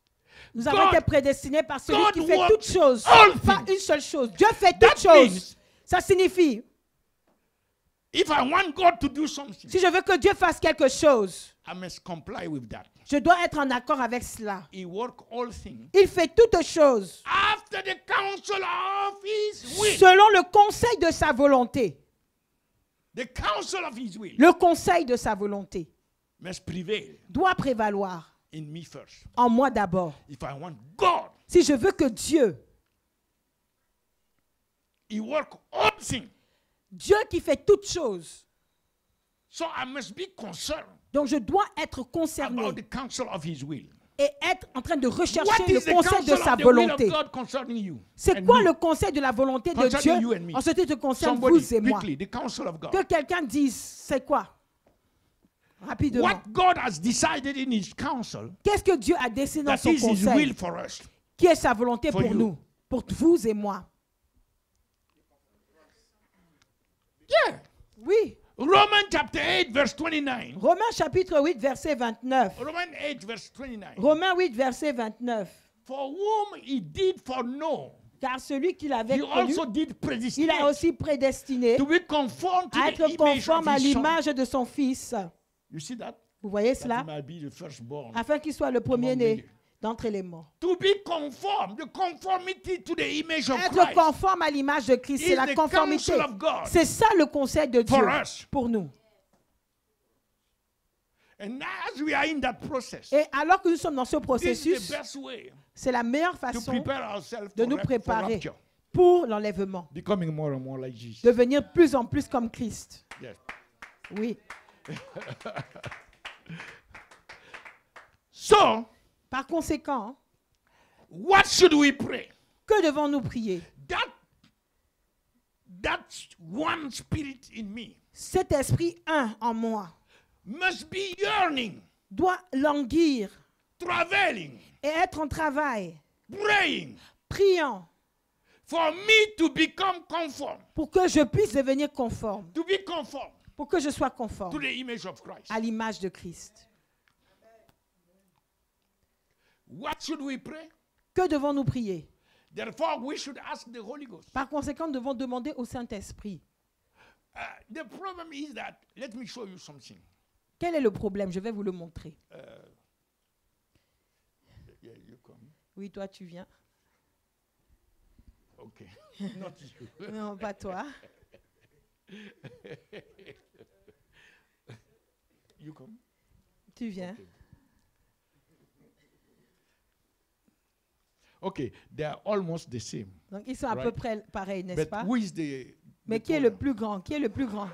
Nous avons été prédestinés par celui qui fait toutes choses, pas une seule chose. Dieu fait toutes choses. Ça signifie, if I want God to do something, si je veux que Dieu fasse quelque chose, I must comply with that. Je dois être en accord avec cela. He work all things. Il fait toutes choses after the counsel of his will. Selon le conseil de sa volonté. The counsel of his will. Le conseil de sa volonté must prevail. Doit prévaloir in me first. En moi d'abord. If I want God si je veux que Dieu He works all things. Dieu qui fait toutes choses. So I must be concerned. Donc je dois être concerné. About the counsel of his will. Et être en train de rechercher le conseil de sa volonté. C'est quoi le conseil de la volonté de Dieu en ce qui te concerne vous et moi? Que quelqu'un dise, c'est quoi? Rapidement. Qu'est-ce que Dieu a décidé dans son conseil? Qui est sa volonté pour nous, pour vous et moi? Yeah. Oui. Romans chapter 8 verse 29. Romains chapitre 8 verset 29. Romains 8 verse 29. Romains 8 verset 29. For whom he did foreknow. Car celui qu'il avait connu, il a aussi prédestiné à être conforme à l'image de son Fils. Vous voyez cela? Afin qu'il soit le premier-né d'entre les morts. Être conforme à l'image de Christ, c'est la conformité. C'est ça le conseil de Dieu pour nous. Et alors que nous sommes dans ce processus, c'est la meilleure façon de nous préparer pour l'enlèvement. Devenir de plus en plus comme Christ. Oui. Par conséquent, what should we pray? Que devons-nous prier? That one spirit in me. Cet esprit un en moi must be yearning, doit languir, traveling, et être en travail, praying, priant, for me to become conform, pour que je puisse devenir conforme, to be conform, pour que je sois conforme to the image of Christ. À l'image de Christ. What should we pray? Que devons-nous prier? Therefore, we should ask the Holy Ghost. Par conséquent, nous devons demander au Saint-Esprit. The problem is that, let me show you something. Quel est le problème? Je vais vous le montrer. Yeah, you come. Oui, toi, tu viens. Okay. Not you. Non, pas toi. You come. Tu viens. Okay, they are almost the same. Donc ils sont à peu près pareils, n'est-ce pas? Who is the Mais qui est le plus grand? Qui est le plus grand?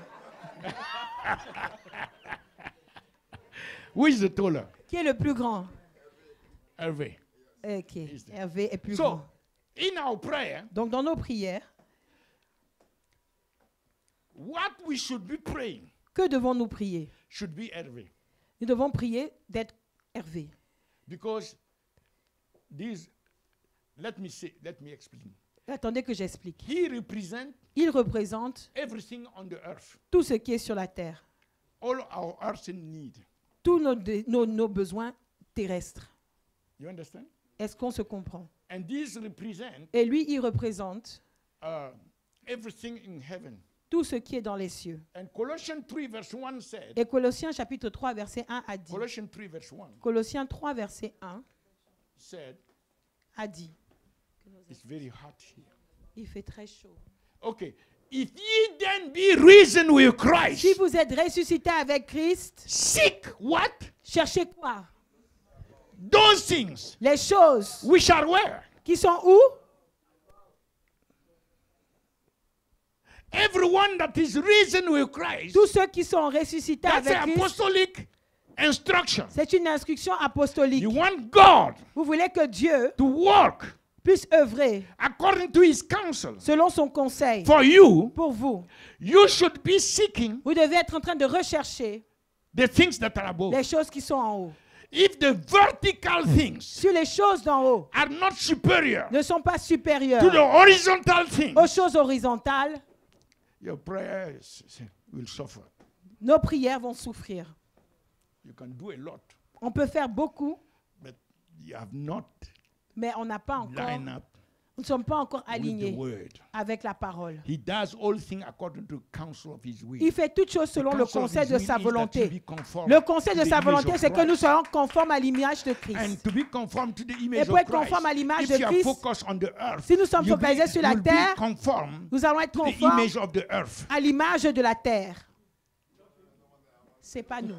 Who is the taller? Qui est le plus grand? Hervé. Ok, Hervé est plus grand. In our prayer, donc dans nos prières, what we should be praying, que devons-nous prier? Should be Hervé. Nous devons prier d'être Hervé. Because these, let me explain. Attendez que j'explique. Il représente everything on the earth. Tout ce qui est sur la terre. All our earthly need. Tous nos besoins terrestres. You understand? Est-ce qu'on se comprend? And these represent, et lui, il représente everything in heaven. Tout ce qui est dans les cieux. And Colossians 3 verse 1 said, et Colossiens chapitre 3 verset 1 a dit. Colossians 3 verse 1. Colossiens 3 verset 1 said, a dit. It's very hot here. Il fait très chaud. Okay. If ye then be risen with Christ. Si vous êtes ressuscité avec Christ. Seek what? Cherchez quoi? Those things. Les choses. Which are where? Qui sont où? Everyone that is risen with Christ. Tous ceux qui sont ressuscités avec Christ. Apostolic instruction. C'est une instruction apostolique. You want God. Vous voulez que Dieu to work. Puisse œuvrer according to his counsel. Selon son conseil. For you. Pour vous. You should be seeking. Vous devez être en train de rechercher. The things that are above. Les choses qui sont en haut. If the vertical things si les choses d'en haut are not superior ne sont pas supérieures to the horizontal things, aux choses horizontales, your prayers will suffer. Nos prières vont souffrir. You can do a lot, on peut faire beaucoup, but you have not mais on n'a pas encore, nous ne sommes pas encore alignés avec la parole. He does all things according to the counsel of his will. Il fait toutes choses selon le conseil de sa volonté. Le conseil de sa volonté, c'est que nous soyons conformes à l'image de Christ. And to be conformed to the image et pour être conforme à l'image de Christ, si nous sommes focalisés sur la terre, nous allons être conformes à l'image de la terre. Ce n'est pas nous.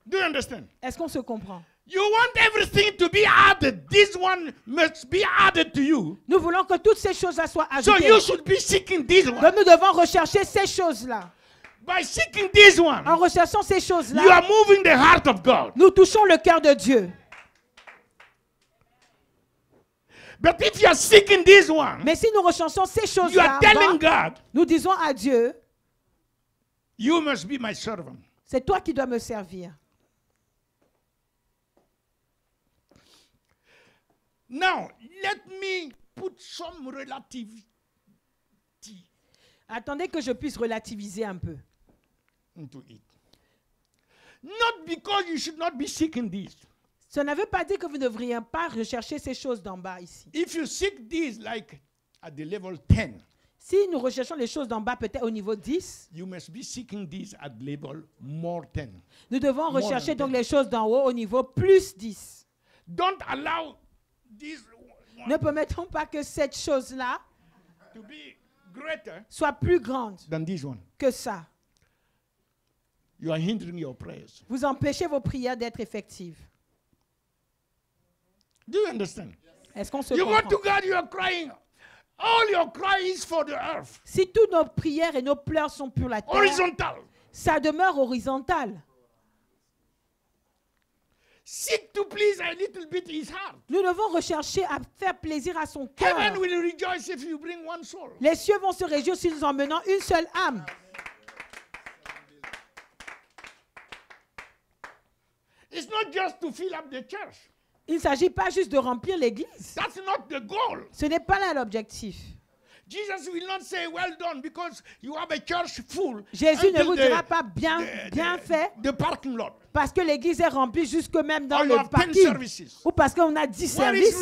Do you understand? Est-ce qu'on se comprend? You want everything to be added. This one must be added to you. Nous voulons que toutes ces choses-là soient ajoutées. So you should be seeking this one. Donc nous devons rechercher ces choses-là. By seeking this one, en recherchant ces choses-là, you are moving the heart of God. Nous touchons le cœur de Dieu. But if you are seeking this one, mais si nous recherchons ces choses-là, you are telling God, nous disons à Dieu, you must be my servant. C'est toi qui dois me servir. Now, let me put some relativity. Attendez que je puisse relativiser un peu. Into it. Not because you should not be seeking this. Ça ne veut pas dire que vous ne devriez pas rechercher ces choses d'en bas ici. If you seek this like at the level 10, si nous recherchons les choses d'en bas peut-être au niveau 10, you must be seeking this at level more 10. Nous devons rechercher donc les choses d'en haut au niveau plus 10. Don't allow this one. Ne permettons pas que cette chose-là to be greater soit plus grande than this one. Que ça. You are hindering your prayers. Vous empêchez vos prières d'être effectives. Do you understand? Est-ce qu'on se you comprend? go to God, you are crying. All your cry is for the earth. Si toutes nos prières et nos pleurs sont pour la terre, horizontal. Ça demeure horizontal. Seek to please a little bit his heart. Nous devons rechercher à faire plaisir à son cœur. Heaven will rejoice if you bring one soul. Les cieux vont se réjouir si nous emmenons une seule âme. It's not just to fill up the church. Il ne s'agit pas juste de remplir l'église. That's not the goal. Ce n'est pas là l'objectif. Jesus will not say well done because you have a church full. Jésus ne vous dira pas bien fait. The parking lot. Parce que l'église est remplie jusque même dans le parking. Ou parce qu'on a 10 services.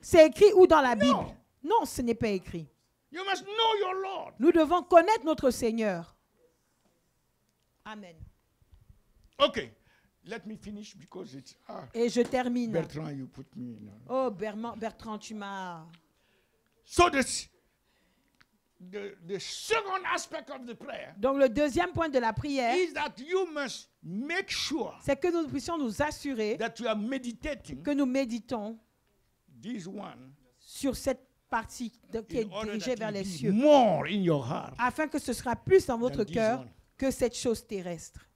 C'est écrit où dans la Bible? Non, ce n'est pas écrit. You must know your Lord. Nous devons connaître notre Seigneur. Amen. Okay. Let me finish because it's Et je termine. Bertrand, you put me in. Oh Bertrand, tu m'as. So the second aspect of the prayer. Donc le deuxième point de la prière. Is that you must make sure. C'est que nous puissions nous assurer. That you are meditating. Que nous méditons. This one. Sur cette partie qui est dirigée vers les cieux. More in your heart. Afin que ce sera plus dans votre cœur que cette chose terrestre.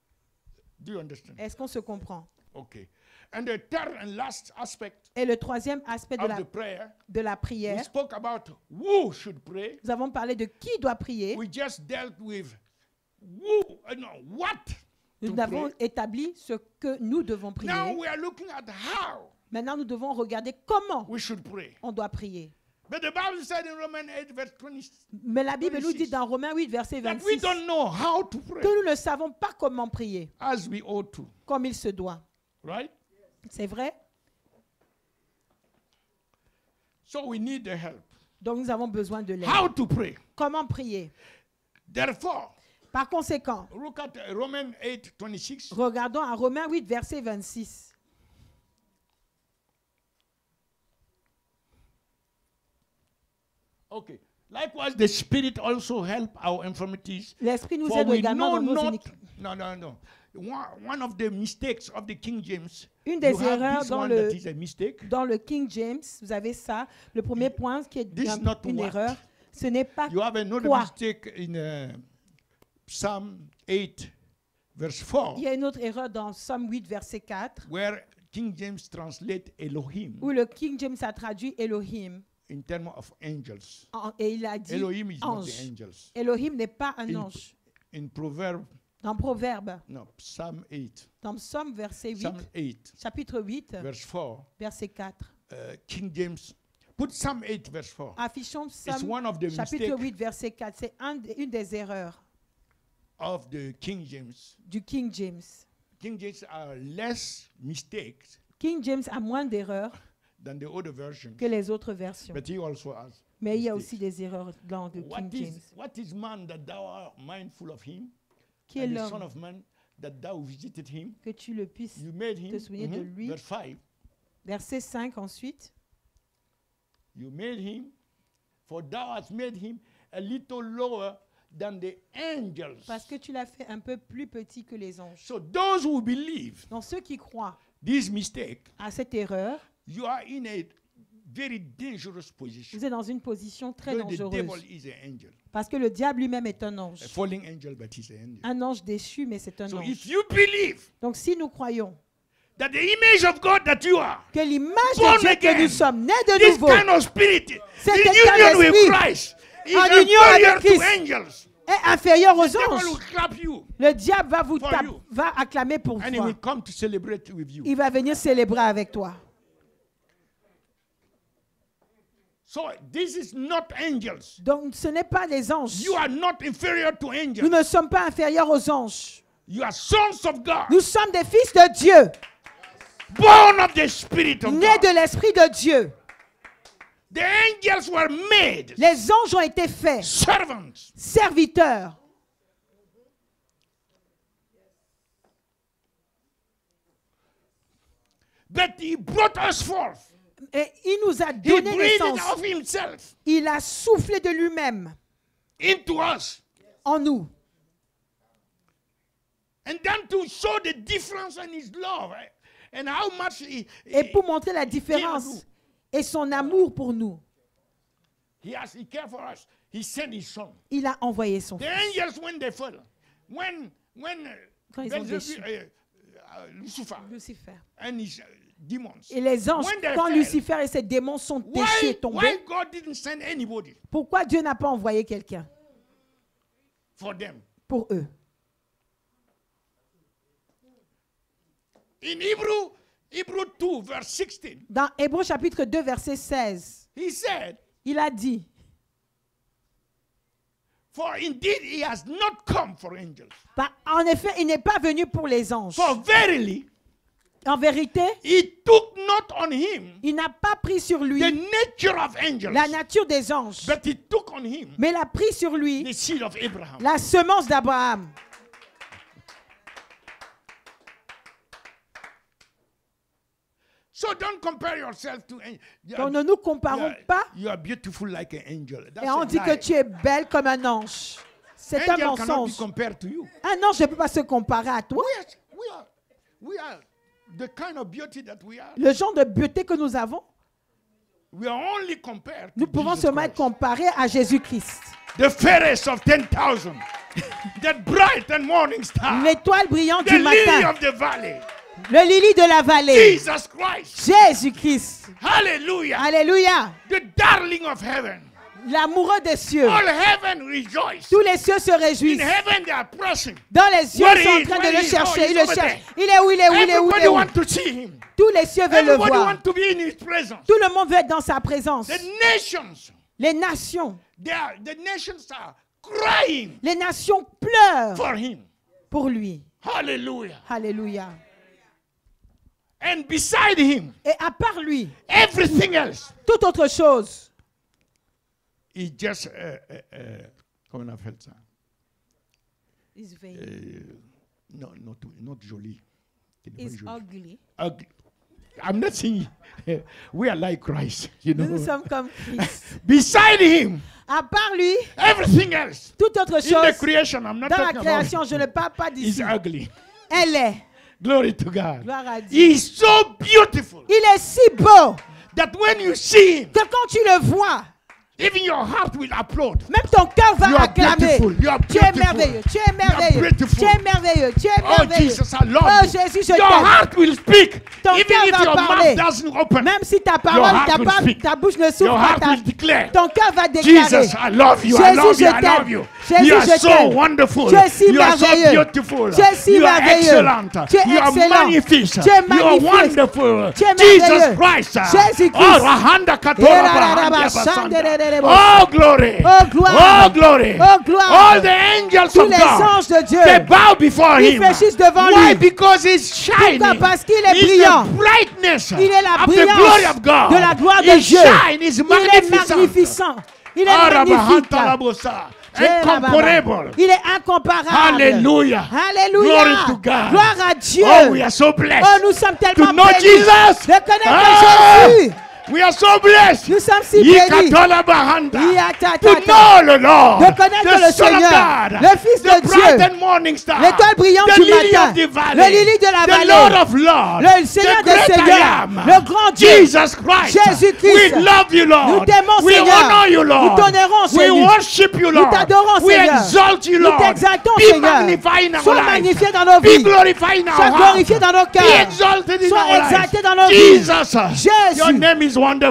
Do you understand? Est-ce qu'on se comprend? Okay. And the third and last aspect. Et le troisième aspect de la prière. We spoke about who should pray. Nous avons parlé de qui doit prier. We just dealt with what. Nous avons établi ce que nous devons prier. Now we are looking at how. Maintenant, nous devons regarder comment we should pray. On doit prier. But the Bible said in Romans 8, verse 20, mais la Bible nous dit dans Romains 8, verset 26 we don't know how to pray, que nous ne savons pas comment prier as we ought to. Comme il se doit. Right? C'est vrai? So we need the help. Donc nous avons besoin de l'aide. How to pray? Comment prier? Therefore, par conséquent, look at Romans 8, 26. Regardons à Romains 8, verset 26. Okay. Likewise, the Spirit also help our infirmities. L'Esprit nous aide également dans nos iniquités. No. One of the mistakes of the King James. Une des erreurs dans le King James, vous avez ça. Le premier point qui est une erreur, ce n'est pas you have another quoi. Mistake in Psalm 8, verse 4. Il y a une autre erreur dans Psalm 8, verset 4. Where King James translate Elohim. Où le King James a traduit Elohim. In terms of angels. Et il a dit Elohim is ange. not the angels. Elohim n'est pas un ange. In Proverbe. Dans Proverbe. No, Psalm 8. Dans Psalm verset 8. Psalm 8. Chapitre 8. Verse 4. Verset 4. King James. Put Psalm 8 verse 4. Affichons Psalm chapitre 8 verset 4. C'est une des erreurs. Of the King James. Du King James. King James are less mistakes. King James a moins d'erreurs. Than the other versions. Que les autres versions. But he also has mais il y a aussi des erreurs dans le King James. What is man that thou art mindful of him? Qui est l'homme? The son of man that thou visited him? Que tu le puisses te souvenir de lui. Verse 5. Verset 5 ensuite. You made him, for thou hast made him a little lower than the angels. Parce que tu l'as fait un peu plus petit que les anges. So those who believe. Donc ceux qui croient. this mistake, à cette erreur, you are in a very dangerous position. Vous êtes dans une position très dangereuse. The devil is an angel. Parce que le diable lui-même est un ange. A falling angel, but he's an angel. Un ange déchu, mais c'est un So ange. if you believe Donc si nous croyons that the image of God that you are, que l'image de Dieu que nous sommes, nés de this nouveau, kind of spirit, cet in état union with d'esprit, Christ, is en union inferior avec to Christ, angels. est inférieur aux The devil will anges. clap you, Le diable va vous for you. va acclamer pour and he toi. will come to celebrate with you. Il va venir célébrer avec toi. So this is not angels. Donc ce n'est pas les anges. You are not inferior to angels. Nous ne sommes pas inférieurs aux anges. You are sons of God. Nous sommes des fils de Dieu, Born of the Spirit of nés God. de l'Esprit de Dieu. The angels were made Les anges ont été faits servants. serviteurs. But he brought us forth. Et il nous a He donné breathed naissance. of himself Il a soufflé de lui-même into us. en nous. And then to show the difference in his love and how much Et pour montrer la différence et son amour pour nous, he cared for us. He sent his son. il a envoyé son The fils. angels, when they fell, when Quand ils ont déchu. Lucifer and his demons. Et les anges, quand Lucifer et ses démons sont déchus et tombés, why God didn't send anybody pourquoi Dieu n'a pas envoyé quelqu'un for them? Pour eux. In Hebrew 2, verse 16, Dans Hébreux chapitre 2, verset 16, he said, il a dit, for indeed he has not come for angels. En effet, il n'est pas venu pour les anges. For verily, en vérité, he took not on him il n'a pas pris sur lui the nature of angels, la nature des anges, but he took on him mais il a pris sur lui the seed of Abraham. la semence d'Abraham. So don't compare yourself to Donc ne nous comparons pas. You are beautiful like an angel. Et on dit que tu es belle comme un ange. C'est un mensonge. Un ange ne peut pas se comparer à toi. We are the kind of beauty that we are. Le genre de beauté que nous avons, we are only compared to nous pouvons Jesus seulement être comparés à Jésus-Christ. The fairest of 10,000, that bright and morning star, l'étoile brillante the du lily matin, of the valley, le lili de la vallée, Jesus Christ, Jésus-Christ. Hallelujah. Alléluia. The darling of heaven. L'amoureux des cieux. All heaven rejoice. Tous les cieux se réjouissent. In heaven they are pressing. Dans les cieux, ils sont en train de le chercher. Ils le cherchent. Il est où? Il est où? Il est où? Il est où? Want to see him. Tous les cieux veulent le voir. Want to be in his presence. Tout le monde veut être dans sa présence. The nations. Les nations. The nations are crying. Les nations pleurent for him. Pour lui. Hallelujah. Alléluia. And beside him, et à part lui, everything else, toute autre chose, is just comment on appelle ça? No, not joli. Is ugly. Ugly. I'm not saying we are like Christ, you know. Nous sommes comme Christ. Beside him, à part lui, everything else, toute autre chose, in the creation, I'm not dans la talking création, about je ne parle pas d'ici. is ugly. Elle est. Glory to God. Gloire à Dieu. He is so beautiful. Il est si beau. That when you see him, que quand tu le vois, even your heart will applaud. Même ton cœur va acclamer. Tu es merveilleux. Tu es merveilleux. Tu es merveilleux. Tu es merveilleux. Oh Jesus, I love oh Jésus, je t'aime. Your heart will speak. Ton even if va your parler. mouth doesn't open. Même si ta parole, ta bouche ne s'ouvre pas, ton cœur va déclarer. Jesus, I love you. Jésus, I love you. I je love you. Jésus, You are je so t'aime. wonderful. Tu es si you are so merveilleux. beautiful. Tu es si you are merveilleux. excellent. Tu es you are excellent. magnificent. Tu es You are magnifique. wonderful. Tu es Jesus merveilleux. Christ. Jésus-Christ. Oh, Rahanda Katola Bahanda. Oh, glory. Oh, gloire. Oh, glory. Oh, gloire. All the angels Tous of les God, anges de Dieu, they bow before ils him. fléchissent devant Why? lui. Because he's shining. Pourquoi? Parce qu'il est He's brillant. the brightness Il est la of the glory of brillance God. de la gloire de He Dieu. shine, he's Il est magnificent. magnificent. Il est magnifique. Incomparable. Il est incomparable. Hallelujah. Alléluia. Glory to God. Gloire à Dieu. Oh, we are so blessed. Oh, nous sommes tellement to know bénis Jesus. de connaître Jésus. We are so blessed. Nous sommes si bénis. To know the Lord, de connaître le Seigneur, le Fils de Dieu, l'étoile brillante du matin, le lily de la vallée, le Seigneur des Seigneurs, le grand Dieu, Jésus-Christ. Nous t'aimons, Seigneur. Nous t'honorons, Seigneur. Nous t'adorons, Seigneur. Nous t'exaltons, Seigneur. Sois magnifié dans nos vies. Sois glorifié dans nos cœurs. Sois exalté dans nos vies. Jésus,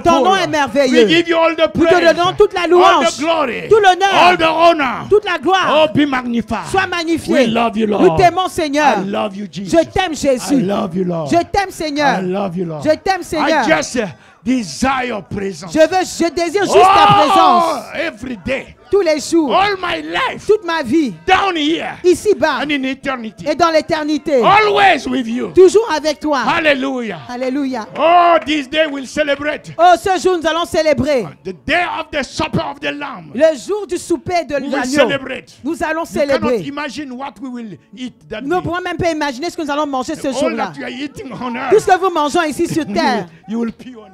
ton nom est merveilleux. Nous te donnons toute la louange, tout l'honneur, toute la gloire. Sois magnifié. Nous t'aimons, Seigneur. Je t'aime, Jésus. Je t'aime, Seigneur. Je t'aime, Seigneur. Je désire juste ta présence. Every day. Tous les jours, all my life, toute ma vie, down here, ici-bas, and in eternity, et dans l'éternité, always with you, toujours avec toi. Hallelujah. Alléluia. Oh, this day we'll celebrate. Oh, ce jour nous allons célébrer. The day of the supper of the Lamb. Le jour du souper de l'agneau. Nous allons célébrer. Imagine what we will eat that nous ne pouvons même pas imaginer ce que nous allons manger ce jour-là. Tout ce que vous mangez ici sur terre, you will pee on it.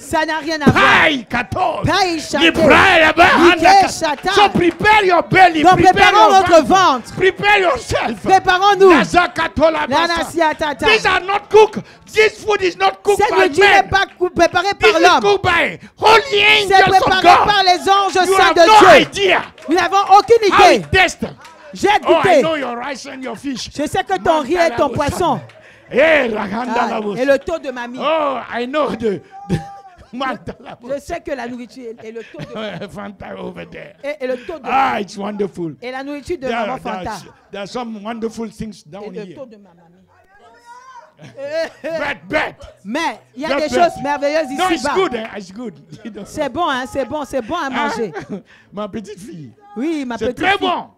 Ça n'a rien à voir. So prepare your belly. Donc préparons notre ventre. Prepare yourself. Préparons-nous. These are not cooked. This food is not cooked by men. Cette nourriture n'est pas préparée par l'homme. C'est préparé par les anges saints de Dieu. Nous n'avons aucune idée. J'ai goûté. Je sais que ton riz et ton poisson. Et le taux de mamie. Oh, I know je sais que la nourriture est le taux de Fanta over there. Et le taux de it's wonderful. Et la nourriture de maman Fanta. There are some wonderful things down here. Et le taux de ma mamie. Mais il y a des choses merveilleuses ici-bas. It's good, it's good. C'est bon, hein, c'est bon à manger. Ma petite fille. Oui, ma petite fille. C'est très bon.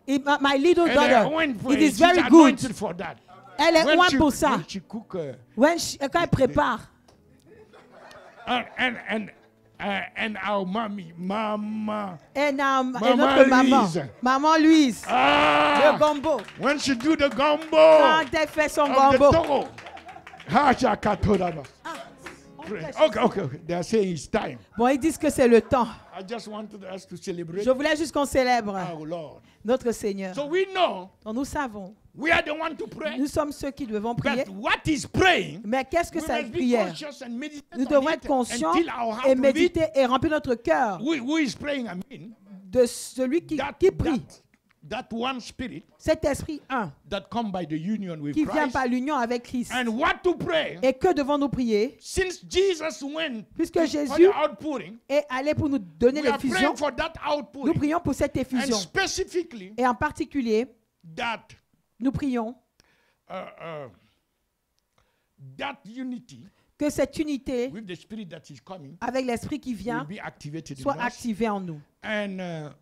My little daughter. It is very good. Elle est loin pour ça. Quand elle prépare. And our mommy, mama. Et notre maman Louise. Le gombo. When she do the gombo. Quand elle fait son gombo. Okay. They are saying it's time. Bon, ils disent que c'est le temps. I just wanted us to celebrate. Je voulais juste qu'on célèbre notre Seigneur. So we know. Donc nous savons. We are the one to pray. Nous sommes ceux qui devons prier. But what is praying? Mais qu'est-ce que cette prière? Nous devons être conscients et méditer et remplir notre cœur who is praying, de celui qui prie. That one spirit, cet esprit that come by the union with qui vient par l'union avec Christ. And what to pray? Et que devons-nous prier? Since Jesus went puisque Jésus est allé pour nous donner l'effusion, nous prions pour cette effusion. Et en particulier, nous prions that unity, que cette unité with the spirit that is coming, avec l'esprit qui vient soit activée en nous. And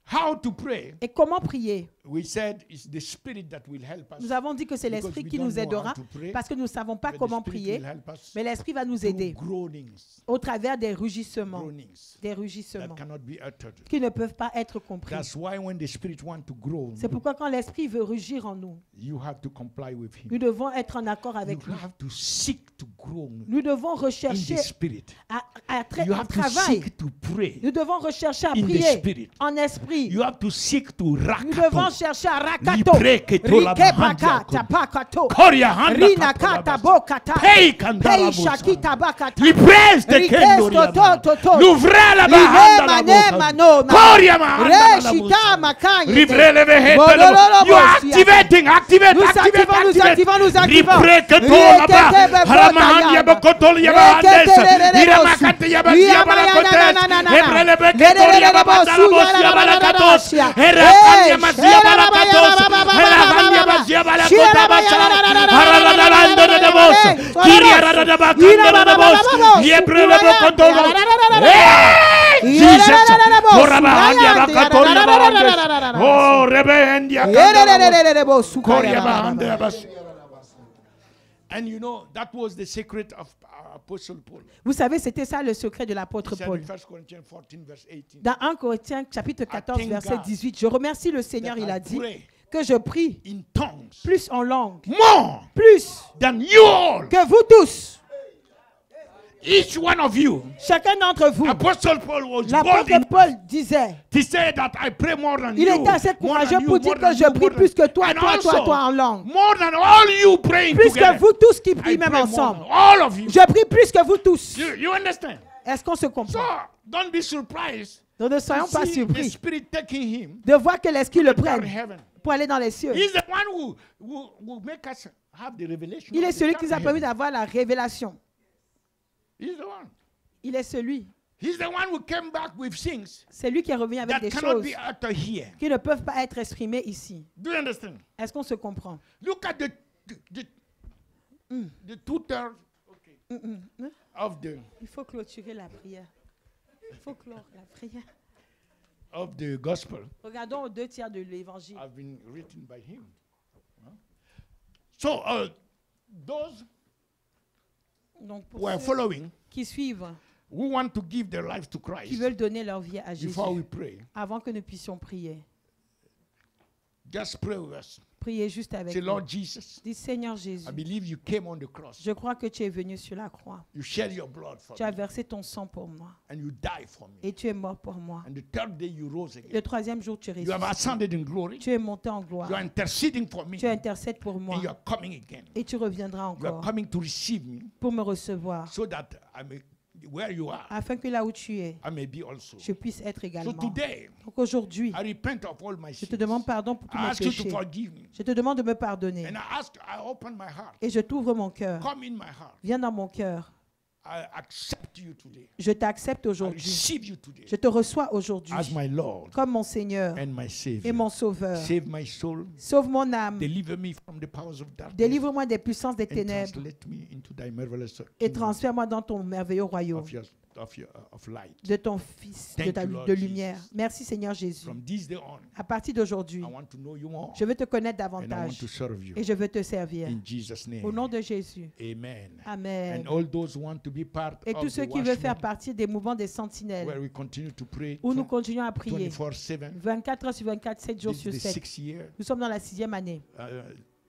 how to pray? Et comment prier? We said it's the spirit that will help us. Nous avons dit que c'est l'esprit qui nous aidera parce que nous ne savons pas comment prier, mais l'esprit va nous aider au travers des rugissements, qui ne peuvent pas être compris. C'est pourquoi quand l'esprit veut rugir en nous, nous devons être en accord avec lui. Nous devons rechercher à travailler. Nous devons rechercher à prier en esprit. Nous devons chercher à rakato. Rikebaka tapakato. Rinakata bokata. Pei shakita bakata. L'ouvrez la bahanda. Koria Reshita makanya. You are activating. Nous activons. And you know, that was the secret of Apostle Paul. Vous savez, c'était ça le secret de l'apôtre Paul. Dans 1 Corinthiens chapitre 14 verset 18, je remercie le Seigneur, il a dit que je prie plus en langue, plus than you all, que vous tous. Each one of you. Chacun d'entre vous. L'apôtre Paul disait. Il était assez courageux pour dire que je prie plus que toi, toi en langue. Plus que vous tous qui priez même ensemble. Je prie plus que vous tous. Est-ce qu'on se comprend? Don't be surprised. Donc ne soyons pas surpris de voir que l'Esprit le prenne pour aller dans les cieux. Il est celui qui nous a permis d'avoir la révélation. Il est celui. C'est lui qui est revenu avec des choses qui ne peuvent pas être exprimées ici. Est-ce qu'on se comprend? Look at the 2/3 of the. Il faut clôturer la prière. Il faut clore la prière. Of the gospel. Regardons aux 2/3 de l'évangile. Have been written by him. So those donc pour who are following, qui suivent, who want to give their life to Christ, qui veulent donner leur vie à Jésus, before we pray, avant que nous puissions prier. Just pray with us. Priez juste avec Say, nous. Lord Jesus, dis Seigneur Jésus, I believe you came on the cross. Je crois que tu es venu sur la croix. You shed your blood for tu as versé ton sang pour moi. And you died for me. Et tu es mort pour moi. And the third day you rose again. Le troisième jour, tu es ressuscité. You have ascended in glory. Tu es monté en gloire. You are interceding for me. Tu intercèdes pour moi. And you are coming again. Et tu reviendras encore. You are coming to receive me. Pour me recevoir. So that I may, where you are, afin que là où tu es, I may be also. Je puisse être également. So today, donc aujourd'hui, I repent of all my je te demande pardon pour tous mes péchés. To forgive me. Je te demande de me pardonner. And I open my heart. Et je t'ouvre mon cœur. Come in my heart. Viens dans mon cœur. I accept you today. Je t'accepte aujourd'hui. I receive you today. Je te reçois aujourd'hui as my Lord comme mon Seigneur and my Savior. Et mon Sauveur. Save my soul. Sauve mon âme. Deliver me from the powers of darkness. Délivre-moi des puissances des ténèbres. Translate me into thy marvelous et transfère-moi dans ton merveilleux royaume. Of light. De ton Fils, de lumière. Merci Seigneur Jésus. From this day on, à partir d'aujourd'hui, je veux te connaître davantage et je veux te servir. In Jesus' name. Au nom de Jésus. Amen. Amen. And all those who want to be part et tous ceux qui veulent faire partie des mouvements des sentinelles, where we continue to pray, où nous continuons à prier 24/7, heures sur 24, 7 jours sur 7. Nous sommes dans la 6e année.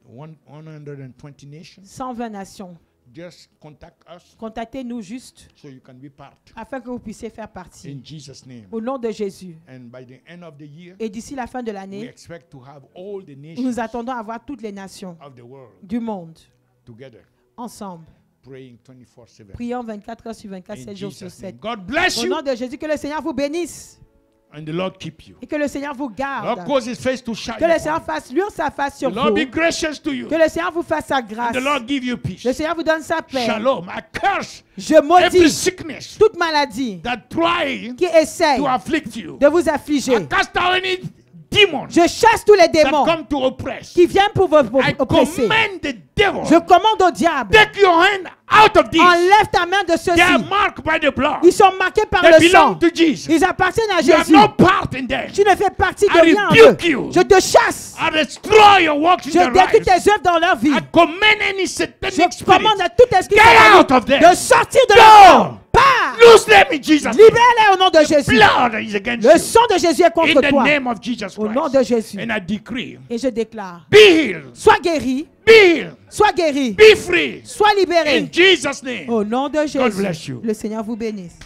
120 nations. 120 nations. Just contact us. Contactez-nous juste so you can be part. Afin que vous puissiez faire partie. In Jesus' name. Au nom de Jésus. And by the end of the year, et d'ici la fin de l'année, nous attendons à voir toutes les nations of the world du monde together. Ensemble. Praying 24/7. Prions 24 heures sur 24, 7 jours sur 7. God bless you. Au nom de Jésus, que le Seigneur vous bénisse. And the Lord keep you. Et que le Seigneur vous garde. Lord cause his face to shine. Que le Seigneur fasse luire sa face sur the Lord vous. Be gracious to you. Que le Seigneur vous fasse sa grâce. And the Lord give you peace. Le Seigneur vous donne sa paix. Shalom. I curse je maudis every sickness toute maladie that try qui essaie to afflict you. De vous affliger. I cast out any demons je chasse tous les démons that come to oppress. Qui viennent pour vous oppresser. I command the devil. Je commande au diable. Take your hand out of this. Enlève ta main de ceci. They are marked by the blood. Ils sont marqués par They le sang. To Jesus. Ils appartiennent à you Jésus. Have no part in them. Tu ne fais partie de I rien en eux. Je te chasse. I destroy your works in je détruis tes œuvres dans leur vie. I command any satanic je commande à tout esprit de sortir de leur part. Loose them in Jesus. Libère-les au nom de Jésus. Blood is against le sang de Jésus est contre in toi. The name of Jesus Christ. Au nom de Jésus. And I decree. Et je déclare. Be healed. Sois guéri. Be healed. Sois guéri. Be free. Sois libéré. In Jesus' name. Au nom de Jésus. God bless you. Le Seigneur vous bénisse.